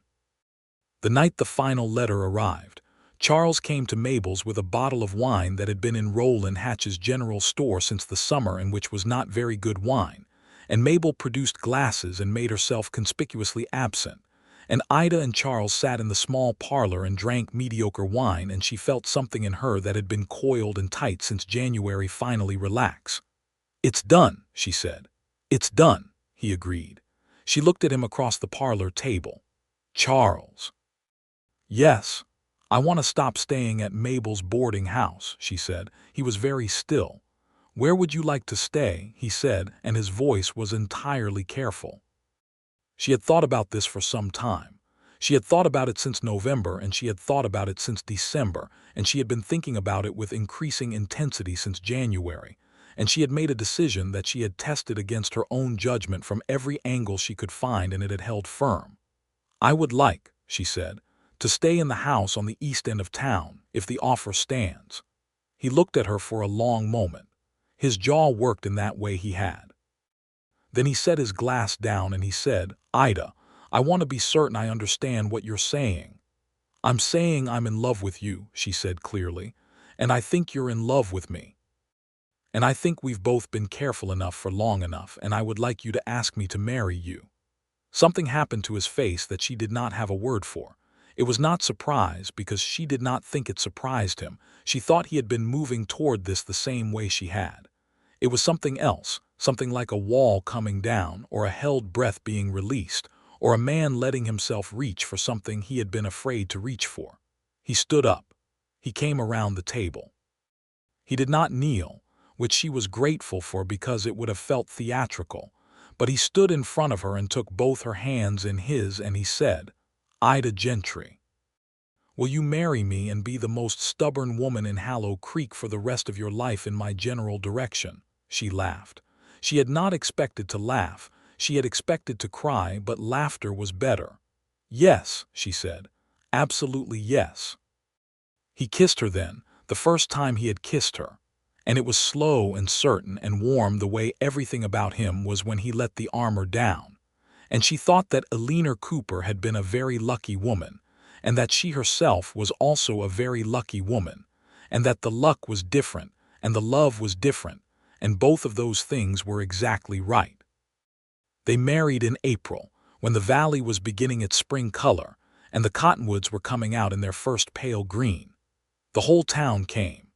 The night the final letter arrived, Charles came to Mabel's with a bottle of wine that had been in Roland Hatch's general store since the summer and which was not very good wine, and Mabel produced glasses and made herself conspicuously absent, and Ida and Charles sat in the small parlor and drank mediocre wine, and she felt something in her that had been coiled and tight since January finally relax. It's done, she said. It's done, he agreed. She looked at him across the parlor table. Charles. Yes. I want to stop staying at Mabel's boarding house, she said. He was very still. Where would you like to stay? He said, and his voice was entirely careful. She had thought about this for some time. She had thought about it since November, and she had thought about it since December, and she had been thinking about it with increasing intensity since January, and she had made a decision that she had tested against her own judgment from every angle she could find, and it had held firm. I would like, she said, to stay in the house on the east end of town, if the offer stands. He looked at her for a long moment. His jaw worked in that way he had. Then he set his glass down and he said, Ida, I want to be certain I understand what you're saying. I'm saying I'm in love with you, she said clearly, and I think you're in love with me. And I think we've both been careful enough for long enough, and I would like you to ask me to marry you. Something happened to his face that she did not have a word for. It was not surprise, because she did not think it surprised him. She thought he had been moving toward this the same way she had. It was something else, something like a wall coming down, or a held breath being released, or a man letting himself reach for something he had been afraid to reach for. He stood up. He came around the table. He did not kneel, which she was grateful for because it would have felt theatrical, but he stood in front of her and took both her hands in his, and he said, Ida Gentry, will you marry me and be the most stubborn woman in Hallow Creek for the rest of your life in my general direction? She laughed. She had not expected to laugh. She had expected to cry, but laughter was better. Yes, she said. Absolutely yes. He kissed her then, the first time he had kissed her, and it was slow and certain and warm the way everything about him was when he let the armor down. And she thought that Eleanor Cooper had been a very lucky woman, and that she herself was also a very lucky woman, and that the luck was different, and the love was different, and both of those things were exactly right. They married in April, when the valley was beginning its spring color, and the cottonwoods were coming out in their first pale green. The whole town came.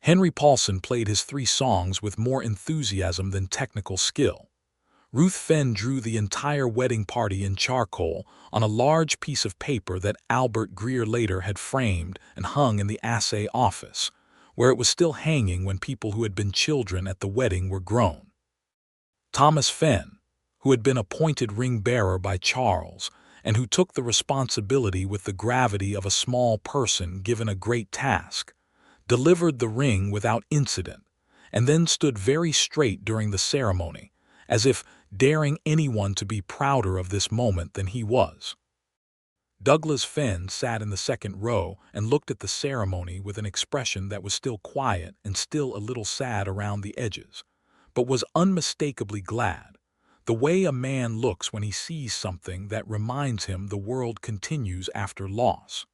Henry Paulson played his 3 songs with more enthusiasm than technical skill. Ruth Fenn drew the entire wedding party in charcoal on a large piece of paper that Albert Greer later had framed and hung in the assay office, where it was still hanging when people who had been children at the wedding were grown. Thomas Fenn, who had been appointed ring-bearer by Charles, and who took the responsibility with the gravity of a small person given a great task, delivered the ring without incident, and then stood very straight during the ceremony, as if daring anyone to be prouder of this moment than he was. Douglas Fenn sat in the second row and looked at the ceremony with an expression that was still quiet and still a little sad around the edges, but was unmistakably glad, the way a man looks when he sees something that reminds him the world continues after loss.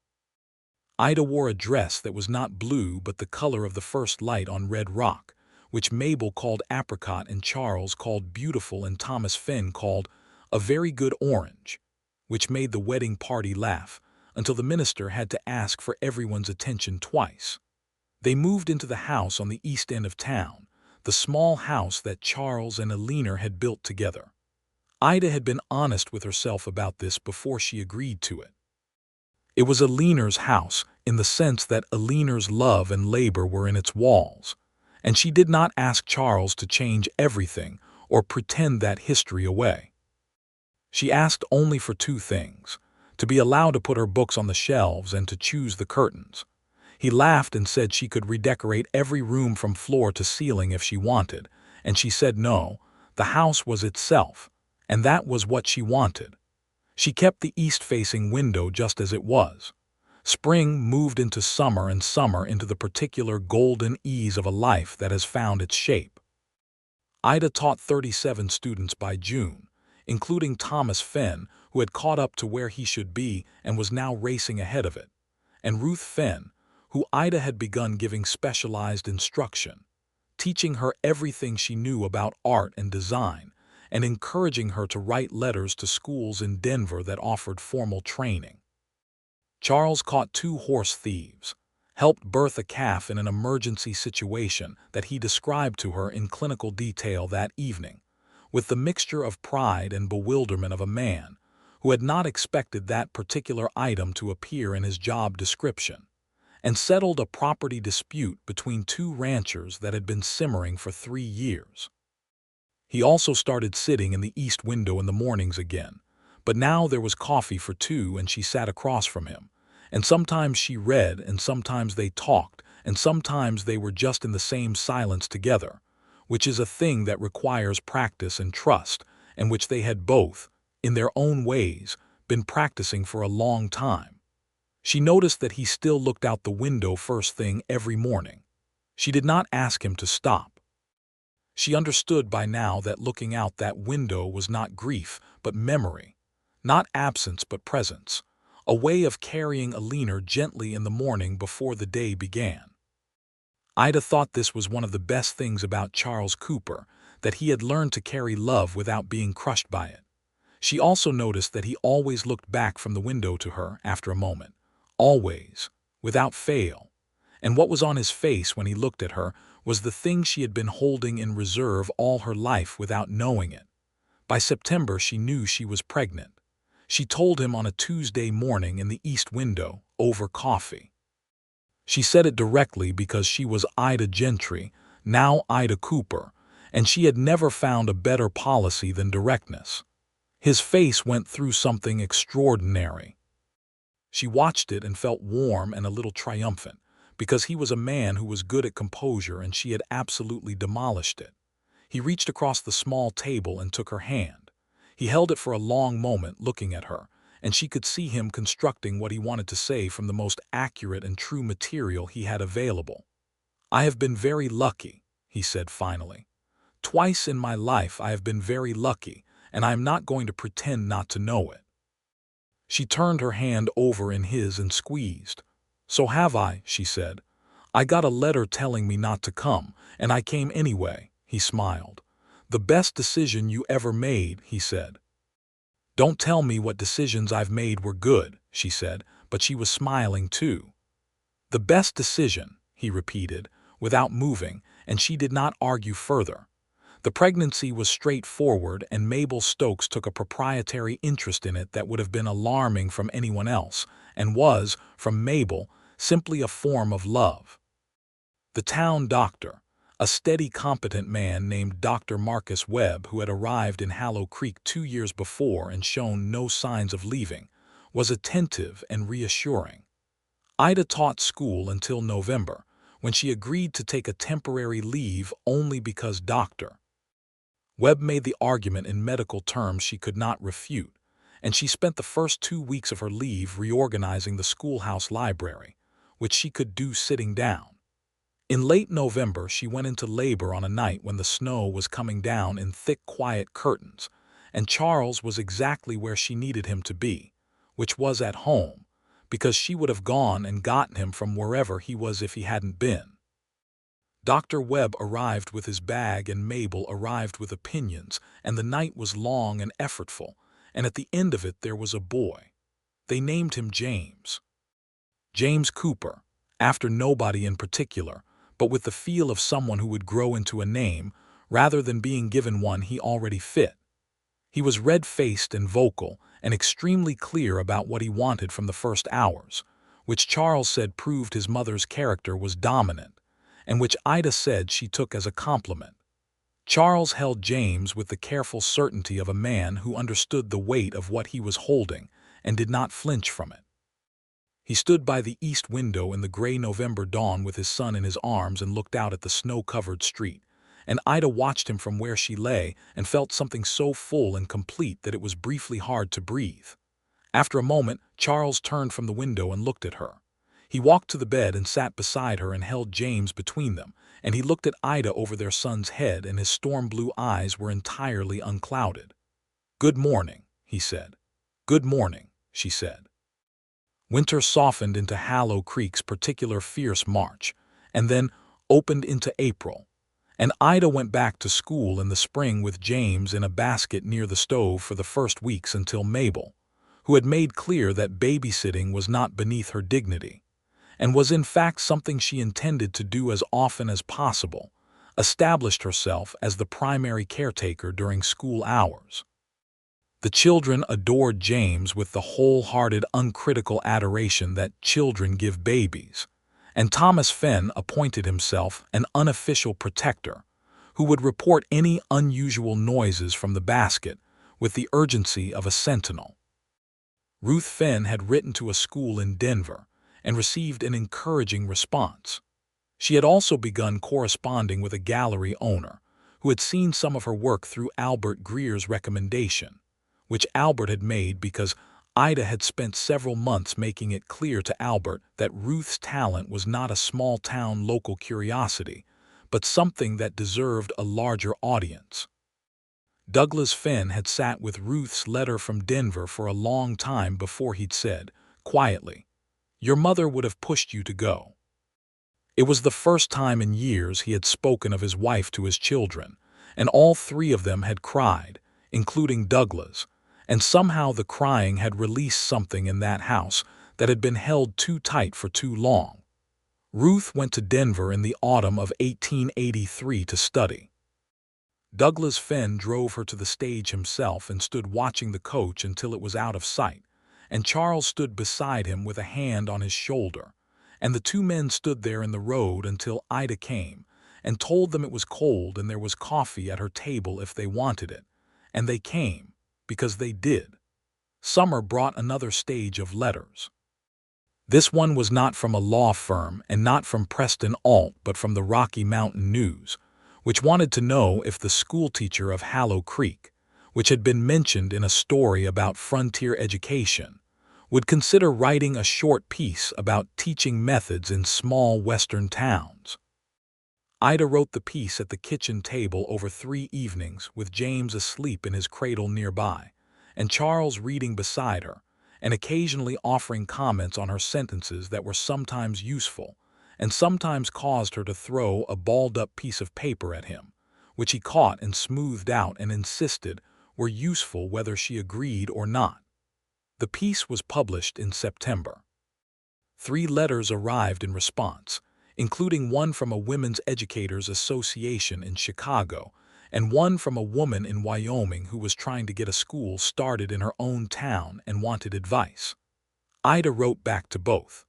Ida wore a dress that was not blue but the color of the first light on red rock, which Mabel called apricot and Charles called beautiful and Thomas Fenn called a very good orange, which made the wedding party laugh until the minister had to ask for everyone's attention twice. They moved into the house on the east end of town, the small house that Charles and Alina had built together. Ida had been honest with herself about this before she agreed to it. It was Alina's house, in the sense that Alina's love and labor were in its walls, and she did not ask Charles to change everything or pretend that history away. She asked only for two things: to be allowed to put her books on the shelves and to choose the curtains. He laughed and said she could redecorate every room from floor to ceiling if she wanted, and she said no, the house was itself, and that was what she wanted. She kept the east-facing window just as it was. Spring moved into summer and summer into the particular golden ease of a life that has found its shape. Ida taught 37 students by June, including Thomas Fenn, who had caught up to where he should be and was now racing ahead of it, and Ruth Fenn, who Ida had begun giving specialized instruction, teaching her everything she knew about art and design, and encouraging her to write letters to schools in Denver that offered formal training. Charles caught 2 horse thieves, helped birth a calf in an emergency situation that he described to her in clinical detail that evening, with the mixture of pride and bewilderment of a man who had not expected that particular item to appear in his job description, and settled a property dispute between 2 ranchers that had been simmering for 3 years. He also started sitting in the east window in the mornings again, but now there was coffee for 2 and she sat across from him, and sometimes she read and sometimes they talked and sometimes they were just in the same silence together, which is a thing that requires practice and trust, and which they had both, in their own ways, been practicing for a long time. She noticed that he still looked out the window first thing every morning. She did not ask him to stop. She understood by now that looking out that window was not grief, but memory, not absence but presence, a way of carrying Alina gently in the morning before the day began. Ida thought this was one of the best things about Charles Cooper, that he had learned to carry love without being crushed by it. She also noticed that he always looked back from the window to her after a moment, always, without fail, and what was on his face when he looked at her was the thing she had been holding in reserve all her life without knowing it. By September she knew she was pregnant. She told him on a Tuesday morning in the east window, over coffee. She said it directly because she was Ida Gentry, now Ida Cooper, and she had never found a better policy than directness. His face went through something extraordinary. She watched it and felt warm and a little triumphant, because he was a man who was good at composure and she had absolutely demolished it. He reached across the small table and took her hand. He held it for a long moment looking at her, and she could see him constructing what he wanted to say from the most accurate and true material he had available. "I have been very lucky," he said finally. "Twice in my life I have been very lucky, and I am not going to pretend not to know it." She turned her hand over in his and squeezed. "So have I," she said. "I got a letter telling me not to come, and I came anyway," he smiled. "The best decision you ever made," he said. "Don't tell me what decisions I've made were good," she said, but she was smiling too. "The best decision," he repeated, without moving, and she did not argue further. The pregnancy was straightforward, and Mabel Stokes took a proprietary interest in it that would have been alarming from anyone else, and was, from Mabel, simply a form of love. The town doctor, a steady, competent man named Dr. Marcus Webb, who had arrived in Hallow Creek 2 years before and shown no signs of leaving, was attentive and reassuring. Ida taught school until November, when she agreed to take a temporary leave only because Dr. Webb made the argument in medical terms she could not refute, and she spent the first 2 weeks of her leave reorganizing the schoolhouse library, which she could do sitting down. In late November, she went into labor on a night when the snow was coming down in thick, quiet curtains, and Charles was exactly where she needed him to be, which was at home, because she would have gone and gotten him from wherever he was if he hadn't been. Dr. Webb arrived with his bag and Mabel arrived with opinions, and the night was long and effortful, and at the end of it there was a boy. They named him James. James Cooper, after nobody in particular, but with the feel of someone who would grow into a name rather than being given one he already fit. He was red-faced and vocal, and extremely clear about what he wanted from the first hours, which Charles said proved his mother's character was dominant, and which Ida said she took as a compliment. Charles held James with the careful certainty of a man who understood the weight of what he was holding and did not flinch from it. He stood by the east window in the gray November dawn with his son in his arms and looked out at the snow-covered street, and Ida watched him from where she lay and felt something so full and complete that it was briefly hard to breathe. After a moment, Charles turned from the window and looked at her. He walked to the bed and sat beside her and held James between them, and he looked at Ida over their son's head, and his storm-blue eyes were entirely unclouded. "Good morning," he said. "Good morning," she said. Winter softened into Hallow Creek's particular fierce March, and then opened into April, and Ida went back to school in the spring with James in a basket near the stove for the first weeks until Mabel, who had made clear that babysitting was not beneath her dignity, and was in fact something she intended to do as often as possible, established herself as the primary caretaker during school hours. The children adored James with the wholehearted, uncritical adoration that children give babies, and Thomas Fenn appointed himself an unofficial protector who would report any unusual noises from the basket with the urgency of a sentinel. Ruth Fenn had written to a school in Denver and received an encouraging response. She had also begun corresponding with a gallery owner who had seen some of her work through Albert Greer's recommendation, which Albert had made because Ida had spent several months making it clear to Albert that Ruth's talent was not a small-town local curiosity, but something that deserved a larger audience. Douglas Fenn had sat with Ruth's letter from Denver for a long time before he'd said, quietly, "Your mother would have pushed you to go." It was the first time in years he had spoken of his wife to his children, and all three of them had cried, including Douglas, and somehow the crying had released something in that house that had been held too tight for too long. Ruth went to Denver in the autumn of 1883 to study. Douglas Fenn drove her to the stage himself and stood watching the coach until it was out of sight, and Charles stood beside him with a hand on his shoulder, and the two men stood there in the road until Ida came and told them it was cold and there was coffee at her table if they wanted it, and they came, because they did. Summer brought another stage of letters. This one was not from a law firm and not from Preston Alt, but from the Rocky Mountain News, which wanted to know if the schoolteacher of Hallow Creek, which had been mentioned in a story about frontier education, would consider writing a short piece about teaching methods in small western towns. Ida wrote the piece at the kitchen table over 3 evenings, with James asleep in his cradle nearby, and Charles reading beside her, and occasionally offering comments on her sentences that were sometimes useful, and sometimes caused her to throw a balled-up piece of paper at him, which he caught and smoothed out and insisted were useful whether she agreed or not. The piece was published in September. 3 letters arrived in response, including one from a Women's Educators Association in Chicago and one from a woman in Wyoming who was trying to get a school started in her own town and wanted advice. Ida wrote back to both.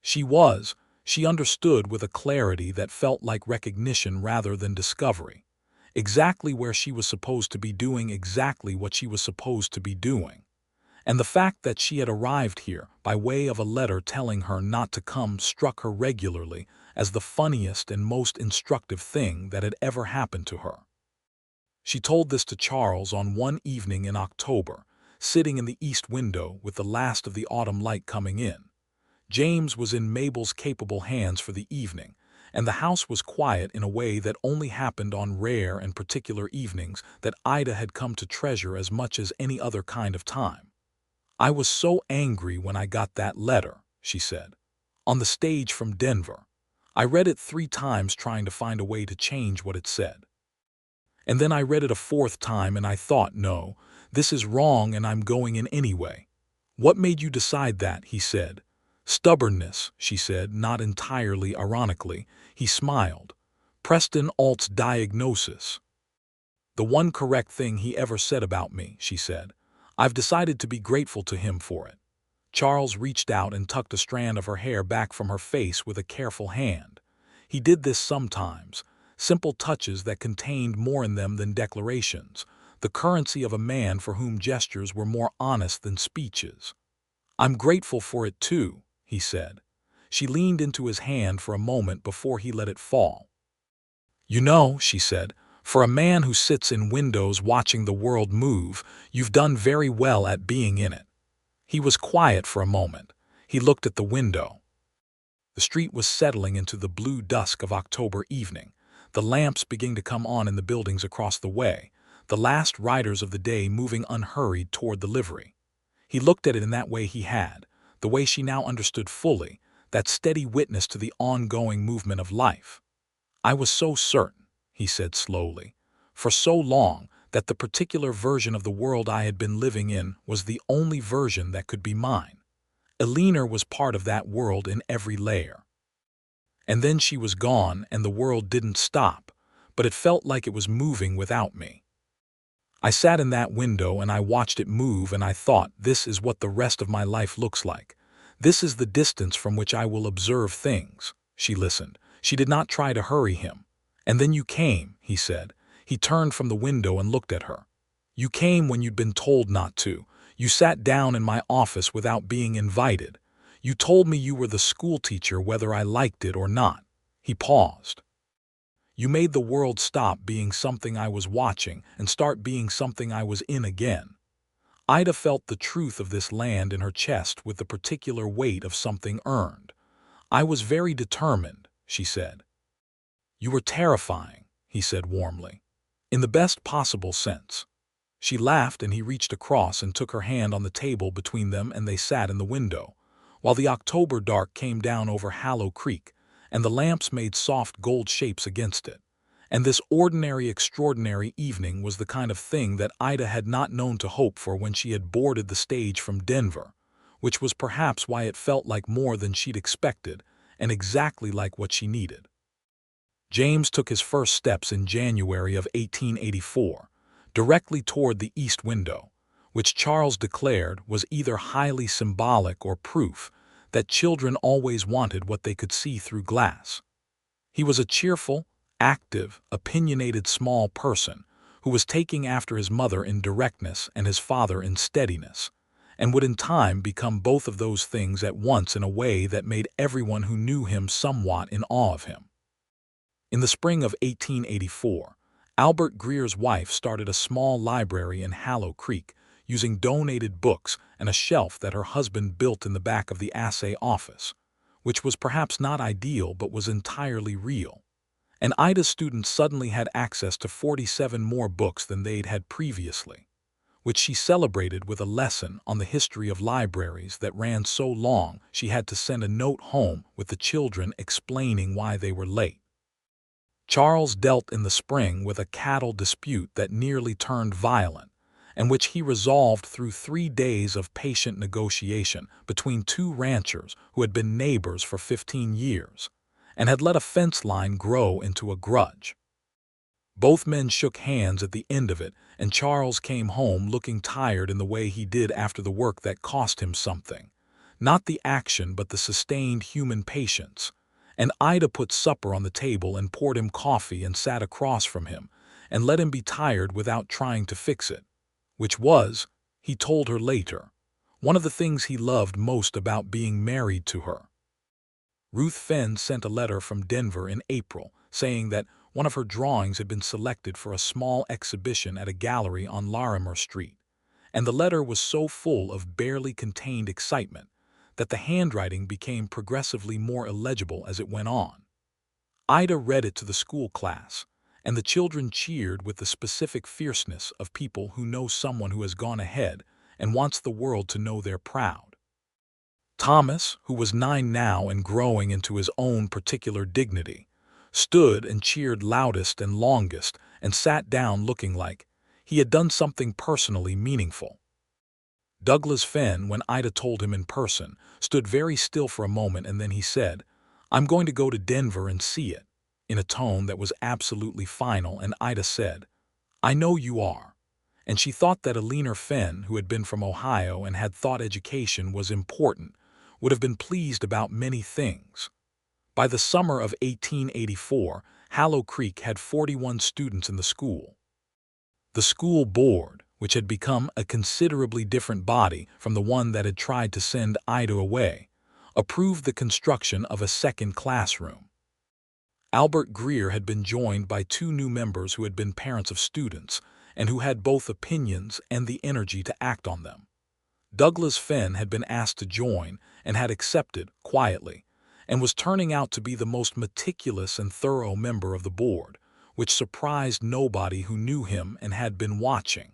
She understood with a clarity that felt like recognition rather than discovery, exactly where she was supposed to be doing exactly what she was supposed to be doing. And the fact that she had arrived here by way of a letter telling her not to come struck her regularly as the funniest and most instructive thing that had ever happened to her. She told this to Charles on one evening in October, sitting in the east window with the last of the autumn light coming in. James was in Mabel's capable hands for the evening, and the house was quiet in a way that only happened on rare and particular evenings that Ida had come to treasure as much as any other kind of time. "I was so angry when I got that letter," she said, "on the stage from Denver. I read it 3 times trying to find a way to change what it said. And then I read it a 4th time and I thought, no, this is wrong and I'm going in anyway." "What made you decide that?" he said, Stubbornness, she said, not entirely ironically. He smiled. Preston Alt's diagnosis. The one correct thing he ever said about me, she said. I've decided to be grateful to him for it. Charles reached out and tucked a strand of her hair back from her face with a careful hand. He did this sometimes, simple touches that contained more in them than declarations, the currency of a man for whom gestures were more honest than speeches. I'm grateful for it too, he said. She leaned into his hand for a moment before he let it fall. You know, she said, for a man who sits in windows watching the world move, you've done very well at being in it. He was quiet for a moment. He looked at the window. The street was settling into the blue dusk of October evening. The lamps began to come on in the buildings across the way, the last riders of the day moving unhurried toward the livery. He looked at it in that way he had, the way she now understood fully, that steady witness to the ongoing movement of life. I was so certain, he said slowly, for so long, that the particular version of the world I had been living in was the only version that could be mine. Eleanor was part of that world in every layer. And then she was gone and the world didn't stop, but it felt like it was moving without me. I sat in that window and I watched it move and I thought, this is what the rest of my life looks like. This is the distance from which I will observe things. She listened. She did not try to hurry him. And then you came, he said. He turned from the window and looked at her. You came when you'd been told not to. You sat down in my office without being invited. You told me you were the school teacher whether I liked it or not. He paused. You made the world stop being something I was watching and start being something I was in again. Ida felt the truth of this land in her chest with the particular weight of something earned. I was very determined, she said. You were terrifying, he said warmly. In the best possible sense. She laughed and he reached across and took her hand on the table between them and they sat in the window, while the October dark came down over Hallow Creek and the lamps made soft gold shapes against it. And this ordinary, extraordinary evening was the kind of thing that Ida had not known to hope for when she had boarded the stage from Denver, which was perhaps why it felt like more than she'd expected and exactly like what she needed. James took his first steps in January of 1884, directly toward the east window, which Charles declared was either highly symbolic or proof that children always wanted what they could see through glass. He was a cheerful, active, opinionated small person who was taking after his mother in directness and his father in steadiness, and would in time become both of those things at once in a way that made everyone who knew him somewhat in awe of him. In the spring of 1884, Albert Greer's wife started a small library in Hallow Creek using donated books and a shelf that her husband built in the back of the assay office, which was perhaps not ideal but was entirely real. And Ida's students suddenly had access to 47 more books than they'd had previously, which she celebrated with a lesson on the history of libraries that ran so long she had to send a note home with the children explaining why they were late. Charles dealt in the spring with a cattle dispute that nearly turned violent, and which he resolved through 3 days of patient negotiation between two ranchers who had been neighbors for 15 years, and had let a fence line grow into a grudge. Both men shook hands at the end of it, and Charles came home looking tired in the way he did after the work that cost him something, not the action but the sustained human patience. And Ida put supper on the table and poured him coffee and sat across from him and let him be tired without trying to fix it, which was, he told her later, one of the things he loved most about being married to her. Ruth Fenn sent a letter from Denver in April saying that one of her drawings had been selected for a small exhibition at a gallery on Larimer Street, and the letter was so full of barely contained excitement that the handwriting became progressively more illegible as it went on. Ida read it to the school class, and the children cheered with the specific fierceness of people who know someone who has gone ahead and wants the world to know they're proud. Thomas, who was 9 now and growing into his own particular dignity, stood and cheered loudest and longest and sat down looking like he had done something personally meaningful. Douglas Fenn, when Ida told him in person, stood very still for a moment, and then he said, "I'm going to go to Denver and see it," in a tone that was absolutely final, and Ida said, "I know you are." And she thought that Eleanor Fenn, who had been from Ohio and had thought education was important, would have been pleased about many things. By the summer of 1884, Hallow Creek had 41 students in the school. The school board, which had become a considerably different body from the one that had tried to send Ida away, approved the construction of a second classroom. Albert Greer had been joined by 2 new members who had been parents of students and who had both opinions and the energy to act on them. Douglas Fenn had been asked to join and had accepted quietly, and was turning out to be the most meticulous and thorough member of the board, which surprised nobody who knew him and had been watching.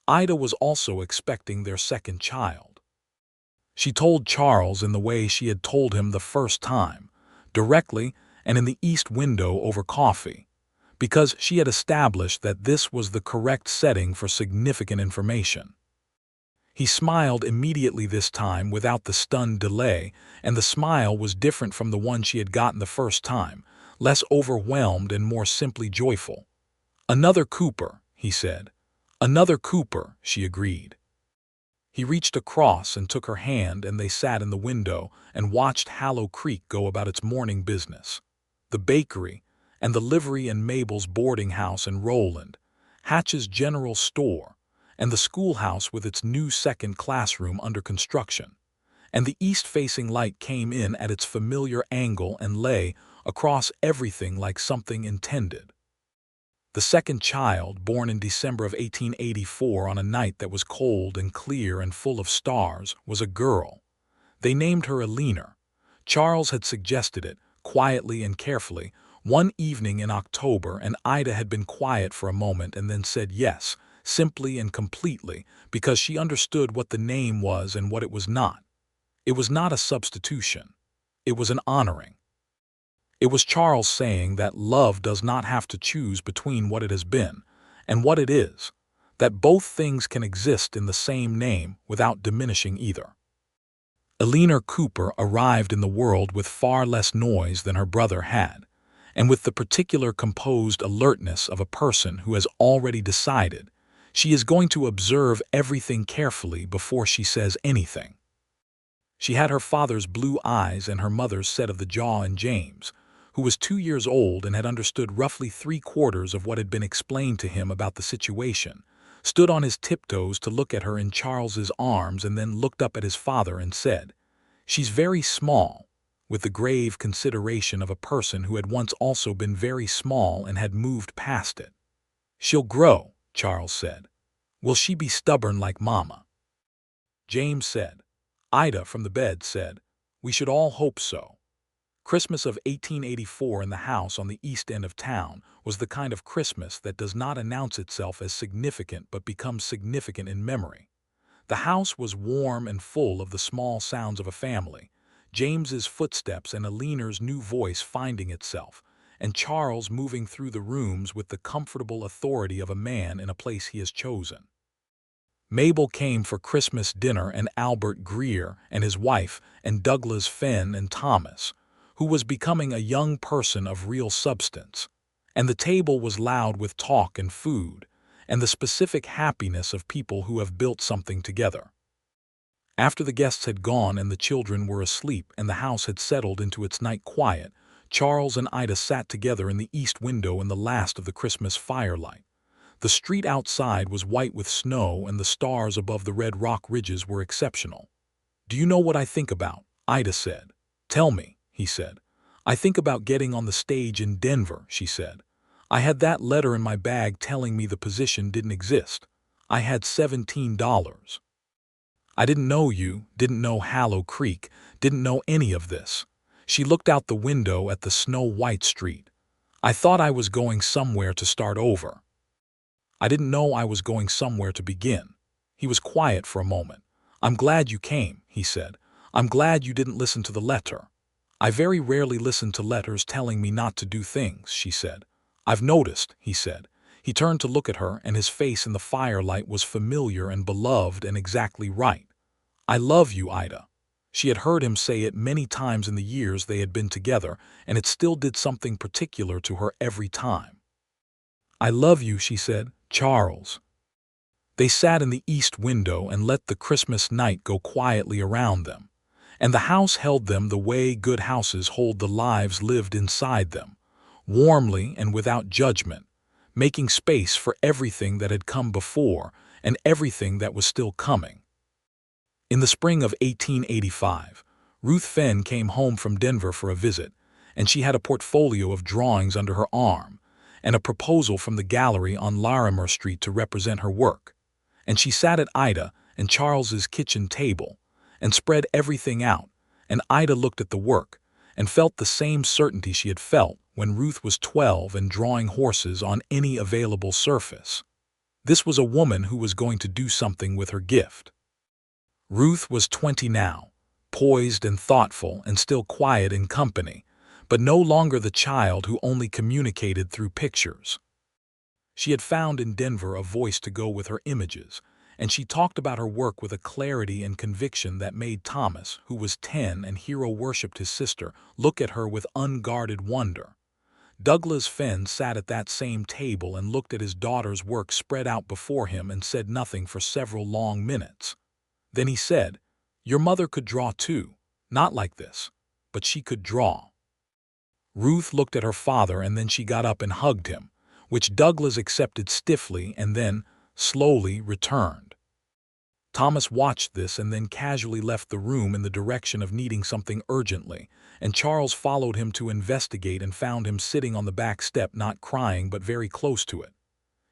Ida was also expecting their second child. She told Charles in the way she had told him the first time, directly and in the east window over coffee, because she had established that this was the correct setting for significant information. He smiled immediately this time without the stunned delay, and the smile was different from the one she had gotten the first time, less overwhelmed and more simply joyful. "Another Cooper," he said. "Another Cooper," she agreed. He reached across and took her hand, and they sat in the window and watched Hallow Creek go about its morning business. The bakery, and the livery and Mabel's boarding house in Roland, Hatch's general store, and the schoolhouse with its new second classroom under construction. And the east-facing light came in at its familiar angle and lay across everything like something intended. The second child, born in December of 1884 on a night that was cold and clear and full of stars, was a girl. They named her Eleanor. Charles had suggested it, quietly and carefully, one evening in October, and Ida had been quiet for a moment and then said yes, simply and completely, because she understood what the name was and what it was not. It was not a substitution. It was an honoring. It was Charles saying that love does not have to choose between what it has been and what it is, that both things can exist in the same name without diminishing either. Eleanor Cooper arrived in the world with far less noise than her brother had, and with the particular composed alertness of a person who has already decided she is going to observe everything carefully before she says anything. She had her father's blue eyes and her mother's set of the jaw, and James, who was 2 years old and had understood roughly 3/4 of what had been explained to him about the situation, stood on his tiptoes to look at her in Charles's arms, and then looked up at his father and said, "She's very small," with the grave consideration of a person who had once also been very small and had moved past it. "She'll grow," Charles said. "Will she be stubborn like Mama?" James said. Ida, from the bed, said, "We should all hope so." Christmas of 1884 in the house on the east end of town was the kind of Christmas that does not announce itself as significant but becomes significant in memory. The house was warm and full of the small sounds of a family, James's footsteps and Eleanor's new voice finding itself, and Charles moving through the rooms with the comfortable authority of a man in a place he has chosen. Mabel came for Christmas dinner, and Albert Greer and his wife, and Douglas Fenn and Thomas, who was becoming a young person of real substance, and the table was loud with talk and food, and the specific happiness of people who have built something together. After the guests had gone and the children were asleep and the house had settled into its night quiet, Charles and Ida sat together in the east window in the last of the Christmas firelight. The street outside was white with snow, and the stars above the red rock ridges were exceptional. "Do you know what I think about?" Ida said. "Tell me," he said. "I think about getting on the stage in Denver," she said. "I had that letter in my bag telling me the position didn't exist. I had $17. I didn't know you, didn't know Hallow Creek, didn't know any of this." She looked out the window at the snow-white street. "I thought I was going somewhere to start over. I didn't know I was going somewhere to begin." He was quiet for a moment. "I'm glad you came," he said. "I'm glad you didn't listen to the letter." "I very rarely listen to letters telling me not to do things," she said. "I've noticed," he said. He turned to look at her, and his face in the firelight was familiar and beloved and exactly right. "I love you, Ida." She had heard him say it many times in the years they had been together, and it still did something particular to her every time. "I love you," she said, "Charles." They sat in the east window and let the Christmas night go quietly around them, and the house held them the way good houses hold the lives lived inside them, warmly and without judgment, making space for everything that had come before and everything that was still coming. In the spring of 1885, Ruth Fenn came home from Denver for a visit, and she had a portfolio of drawings under her arm and a proposal from the gallery on Larimer Street to represent her work. And she sat at Ida and Charles's kitchen table and spread everything out, and Ida looked at the work and felt the same certainty she had felt when Ruth was 12 and drawing horses on any available surface. This was a woman who was going to do something with her gift. Ruth was 20 now, poised and thoughtful and still quiet in company, but no longer the child who only communicated through pictures. She had found in Denver a voice to go with her images, and she talked about her work with a clarity and conviction that made Thomas, who was 10 and hero-worshipped his sister, look at her with unguarded wonder. Douglas Fenn sat at that same table and looked at his daughter's work spread out before him and said nothing for several long minutes. Then he said, "Your mother could draw too, not like this, but she could draw." Ruth looked at her father, and then she got up and hugged him, which Douglas accepted stiffly and then, slowly, returned. Thomas watched this and then casually left the room in the direction of needing something urgently, and Charles followed him to investigate and found him sitting on the back step, not crying but very close to it.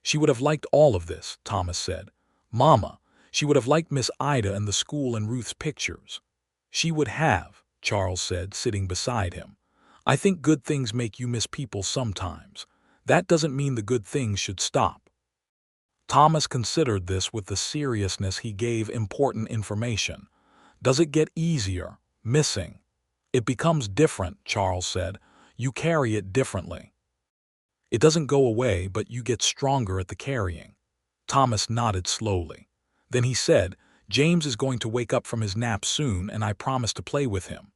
"She would have liked all of this," Thomas said. "Mama, she would have liked Miss Ida and the school and Ruth's pictures." "She would have," Charles said, sitting beside him. "I think good things make you miss people sometimes. That doesn't mean the good things should stop." Thomas considered this with the seriousness he gave important information. "Does it get easier, missing?" "It becomes different," Charles said. "You carry it differently. It doesn't go away, but you get stronger at the carrying." Thomas nodded slowly. Then he said, "James is going to wake up from his nap soon, and I promise to play with him."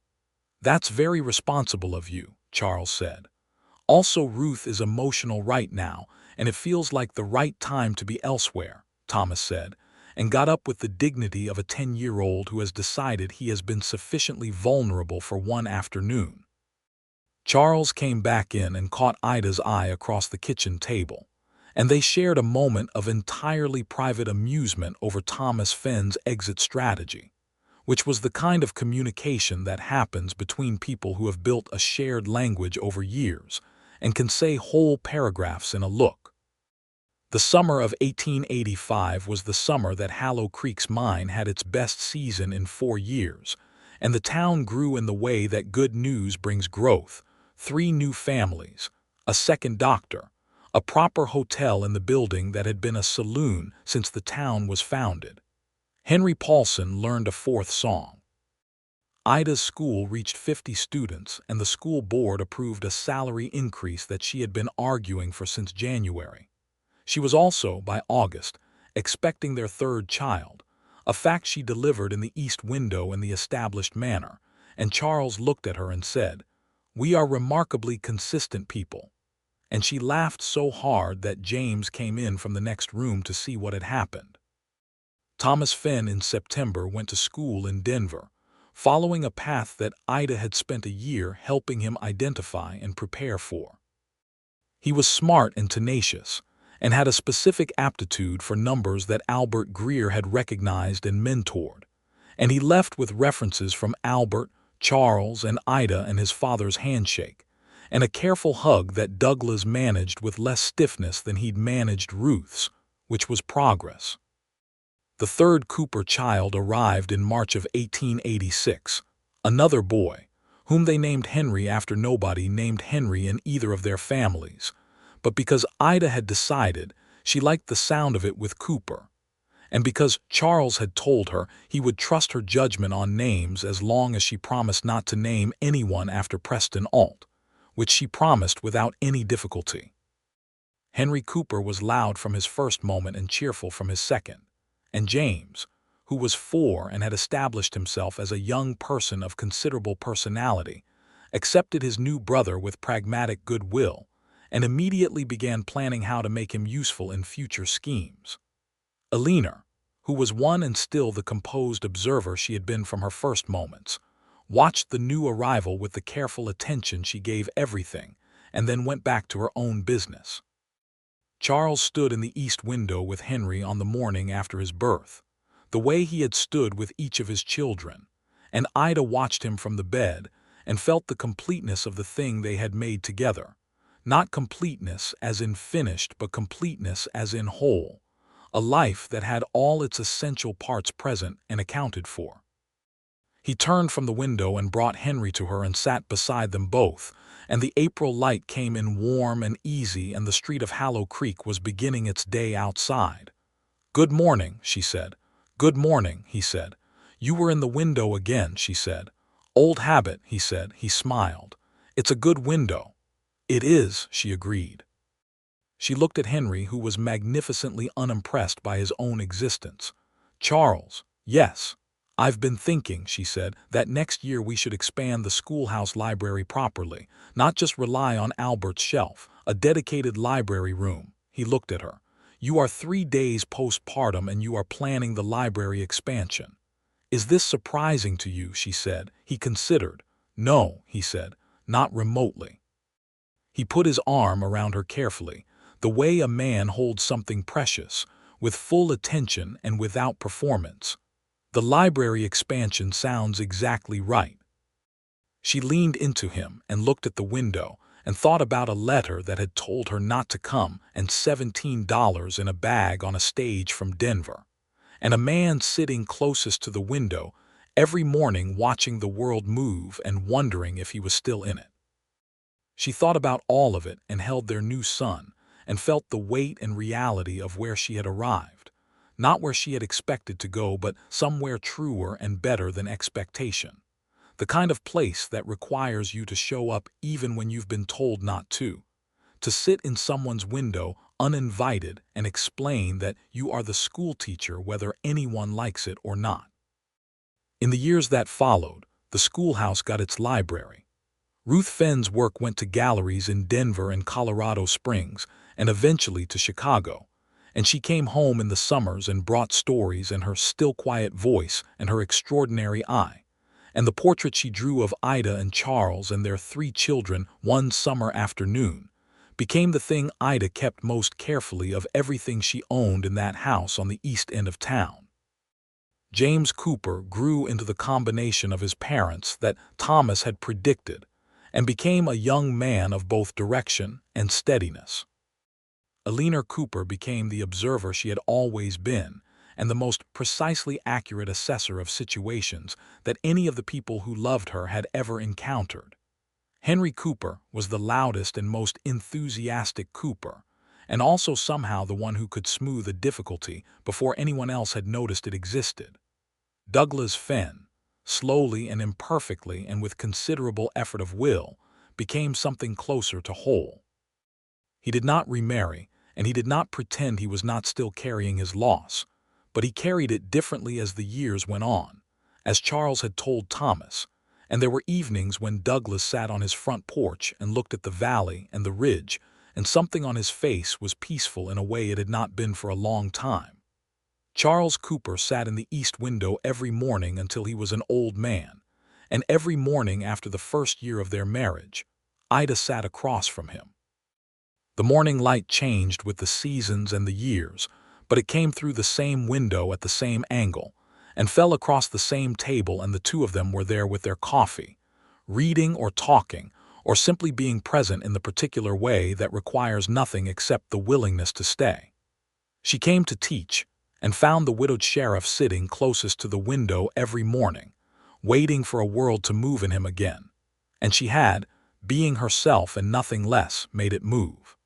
"That's very responsible of you," Charles said. "Also, Ruth is emotional right now, and it feels like the right time to be elsewhere," Thomas said, and got up with the dignity of a 10-year-old who has decided he has been sufficiently vulnerable for one afternoon. Charles came back in and caught Ida's eye across the kitchen table, and they shared a moment of entirely private amusement over Thomas Fenn's exit strategy, which was the kind of communication that happens between people who have built a shared language over years and can say whole paragraphs in a look. The summer of 1885 was the summer that Hallow Creek's mine had its best season in 4 years, and the town grew in the way that good news brings growth: 3 new families, a second doctor, a proper hotel in the building that had been a saloon since the town was founded. Henry Paulson learned a 4th song. Ida's school reached 50 students, and the school board approved a salary increase that she had been arguing for since January. She was also, by August, expecting their 3rd child, a fact she delivered in the east window in the established manner, and Charles looked at her and said, "We are remarkably consistent people." And she laughed so hard that James came in from the next room to see what had happened. Thomas Fenn in September went to school in Denver, following a path that Ida had spent a year helping him identify and prepare for. He was smart and tenacious, and had a specific aptitude for numbers that Albert Greer had recognized and mentored, and he left with references from Albert, Charles, and Ida and his father's handshake, and a careful hug that Douglas managed with less stiffness than he'd managed Ruth's, which was progress. The 3rd Cooper child arrived in March of 1886, another boy, whom they named Henry after nobody named Henry in either of their families, but because Ida had decided she liked the sound of it with Cooper, and because Charles had told her he would trust her judgment on names as long as she promised not to name anyone after Preston Alt, which she promised without any difficulty. Henry Cooper was loud from his first moment and cheerful from his second. And James, who was 4 and had established himself as a young person of considerable personality, accepted his new brother with pragmatic goodwill and immediately began planning how to make him useful in future schemes. Eleanor, who was one and still the composed observer she had been from her first moments, watched the new arrival with the careful attention she gave everything and then went back to her own business. Charles stood in the east window with Henry on the morning after his birth, the way he had stood with each of his children, and Ida watched him from the bed and felt the completeness of the thing they had made together. Not completeness as in finished, but completeness as in whole, a life that had all its essential parts present and accounted for. He turned from the window and brought Henry to her and sat beside them both, and the April light came in warm and easy, and the street of Hallow Creek was beginning its day outside. "Good morning," she said. "Good morning," he said. "You were in the window again," she said. "Old habit," he said. He smiled. "It's a good window." "It is," she agreed. She looked at Henry, who was magnificently unimpressed by his own existence. "Charles, yes. I've been thinking," she said, "that next year we should expand the schoolhouse library properly, not just rely on Albert's shelf, a dedicated library room." He looked at her. "You are 3 days postpartum and you are planning the library expansion. Is this surprising to you?" she said. He considered. "No," he said, "not remotely." He put his arm around her carefully, the way a man holds something precious, with full attention and without performance. "The library expansion sounds exactly right." She leaned into him and looked at the window and thought about a letter that had told her not to come and $17 in a bag on a stage from Denver, and a man sitting closest to the window every morning watching the world move and wondering if he was still in it. She thought about all of it and held their new son and felt the weight and reality of where she had arrived. Not where she had expected to go, but somewhere truer and better than expectation. The kind of place that requires you to show up even when you've been told not to. To sit in someone's window uninvited and explain that you are the school teacher whether anyone likes it or not. In the years that followed, the schoolhouse got its library. Ruth Fenn's work went to galleries in Denver and Colorado Springs, and eventually to Chicago. And she came home in the summers and brought stories and her still quiet voice and her extraordinary eye. And the portrait she drew of Ida and Charles and their 3 children one summer afternoon became the thing Ida kept most carefully of everything she owned in that house on the east end of town. James Cooper grew into the combination of his parents that Thomas had predicted and became a young man of both direction and steadiness. Eleanor Cooper became the observer she had always been and the most precisely accurate assessor of situations that any of the people who loved her had ever encountered. Henry Cooper was the loudest and most enthusiastic Cooper, and also somehow the one who could smooth a difficulty before anyone else had noticed it existed. Douglas Fenn, slowly and imperfectly and with considerable effort of will, became something closer to whole. He did not remarry, and he did not pretend he was not still carrying his loss, but he carried it differently as the years went on, as Charles had told Thomas, and there were evenings when Douglas sat on his front porch and looked at the valley and the ridge, and something on his face was peaceful in a way it had not been for a long time. Charles Cooper sat in the east window every morning until he was an old man, and every morning after the first year of their marriage, Ida sat across from him. The morning light changed with the seasons and the years, but it came through the same window at the same angle, and fell across the same table, and the 2 of them were there with their coffee, reading or talking, or simply being present in the particular way that requires nothing except the willingness to stay. She came to teach, and found the widowed sheriff sitting closest to the window every morning, waiting for a world to move in him again, and she had, being herself and nothing less, made it move.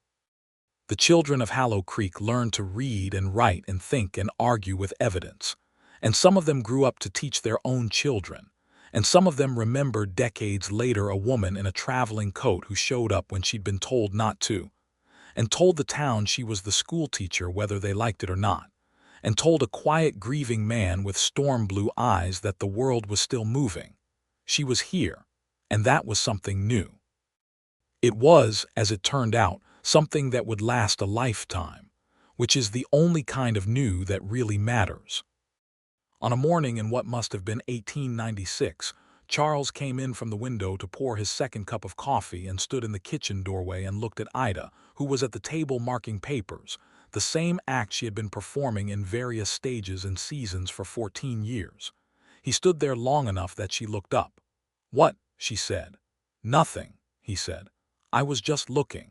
The children of Hallow Creek learned to read and write and think and argue with evidence, and some of them grew up to teach their own children, and some of them remembered decades later a woman in a traveling coat who showed up when she'd been told not to, and told the town she was the school teacher whether they liked it or not, and told a quiet, grieving man with storm-blue eyes that the world was still moving. She was here, and that was something new. It was, as it turned out, something that would last a lifetime, which is the only kind of new that really matters. On a morning in what must have been 1896, Charles came in from the window to pour his second cup of coffee and stood in the kitchen doorway and looked at Ida, who was at the table marking papers, the same act she had been performing in various stages and seasons for 14 years. He stood there long enough that she looked up. "What?" she said. "Nothing," he said. "I was just looking."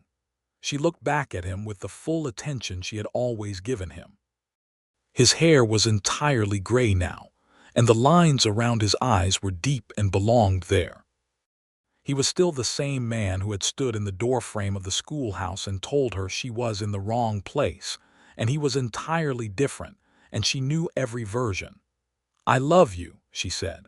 She looked back at him with the full attention she had always given him. His hair was entirely gray now, and the lines around his eyes were deep and belonged there. He was still the same man who had stood in the doorframe of the schoolhouse and told her she was in the wrong place, and he was entirely different, and she knew every version. "I love you," she said.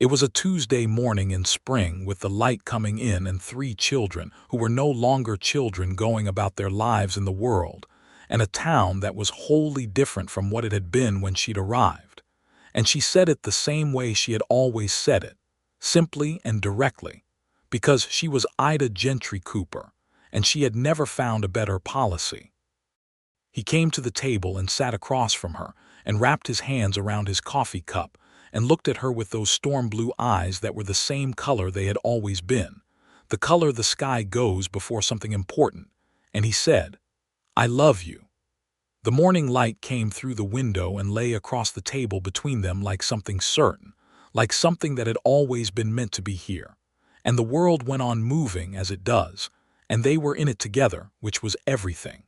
It was a Tuesday morning in spring with the light coming in and 3 children who were no longer children going about their lives in the world, and a town that was wholly different from what it had been when she'd arrived. And she said it the same way she had always said it, simply and directly, because she was Ida Gentry Cooper, and she had never found a better policy. He came to the table and sat across from her and wrapped his hands around his coffee cup and looked at her with those storm-blue eyes that were the same color they had always been, the color the sky goes before something important, and he said, "I love you." The morning light came through the window and lay across the table between them like something certain, like something that had always been meant to be here, and the world went on moving as it does, and they were in it together, which was everything.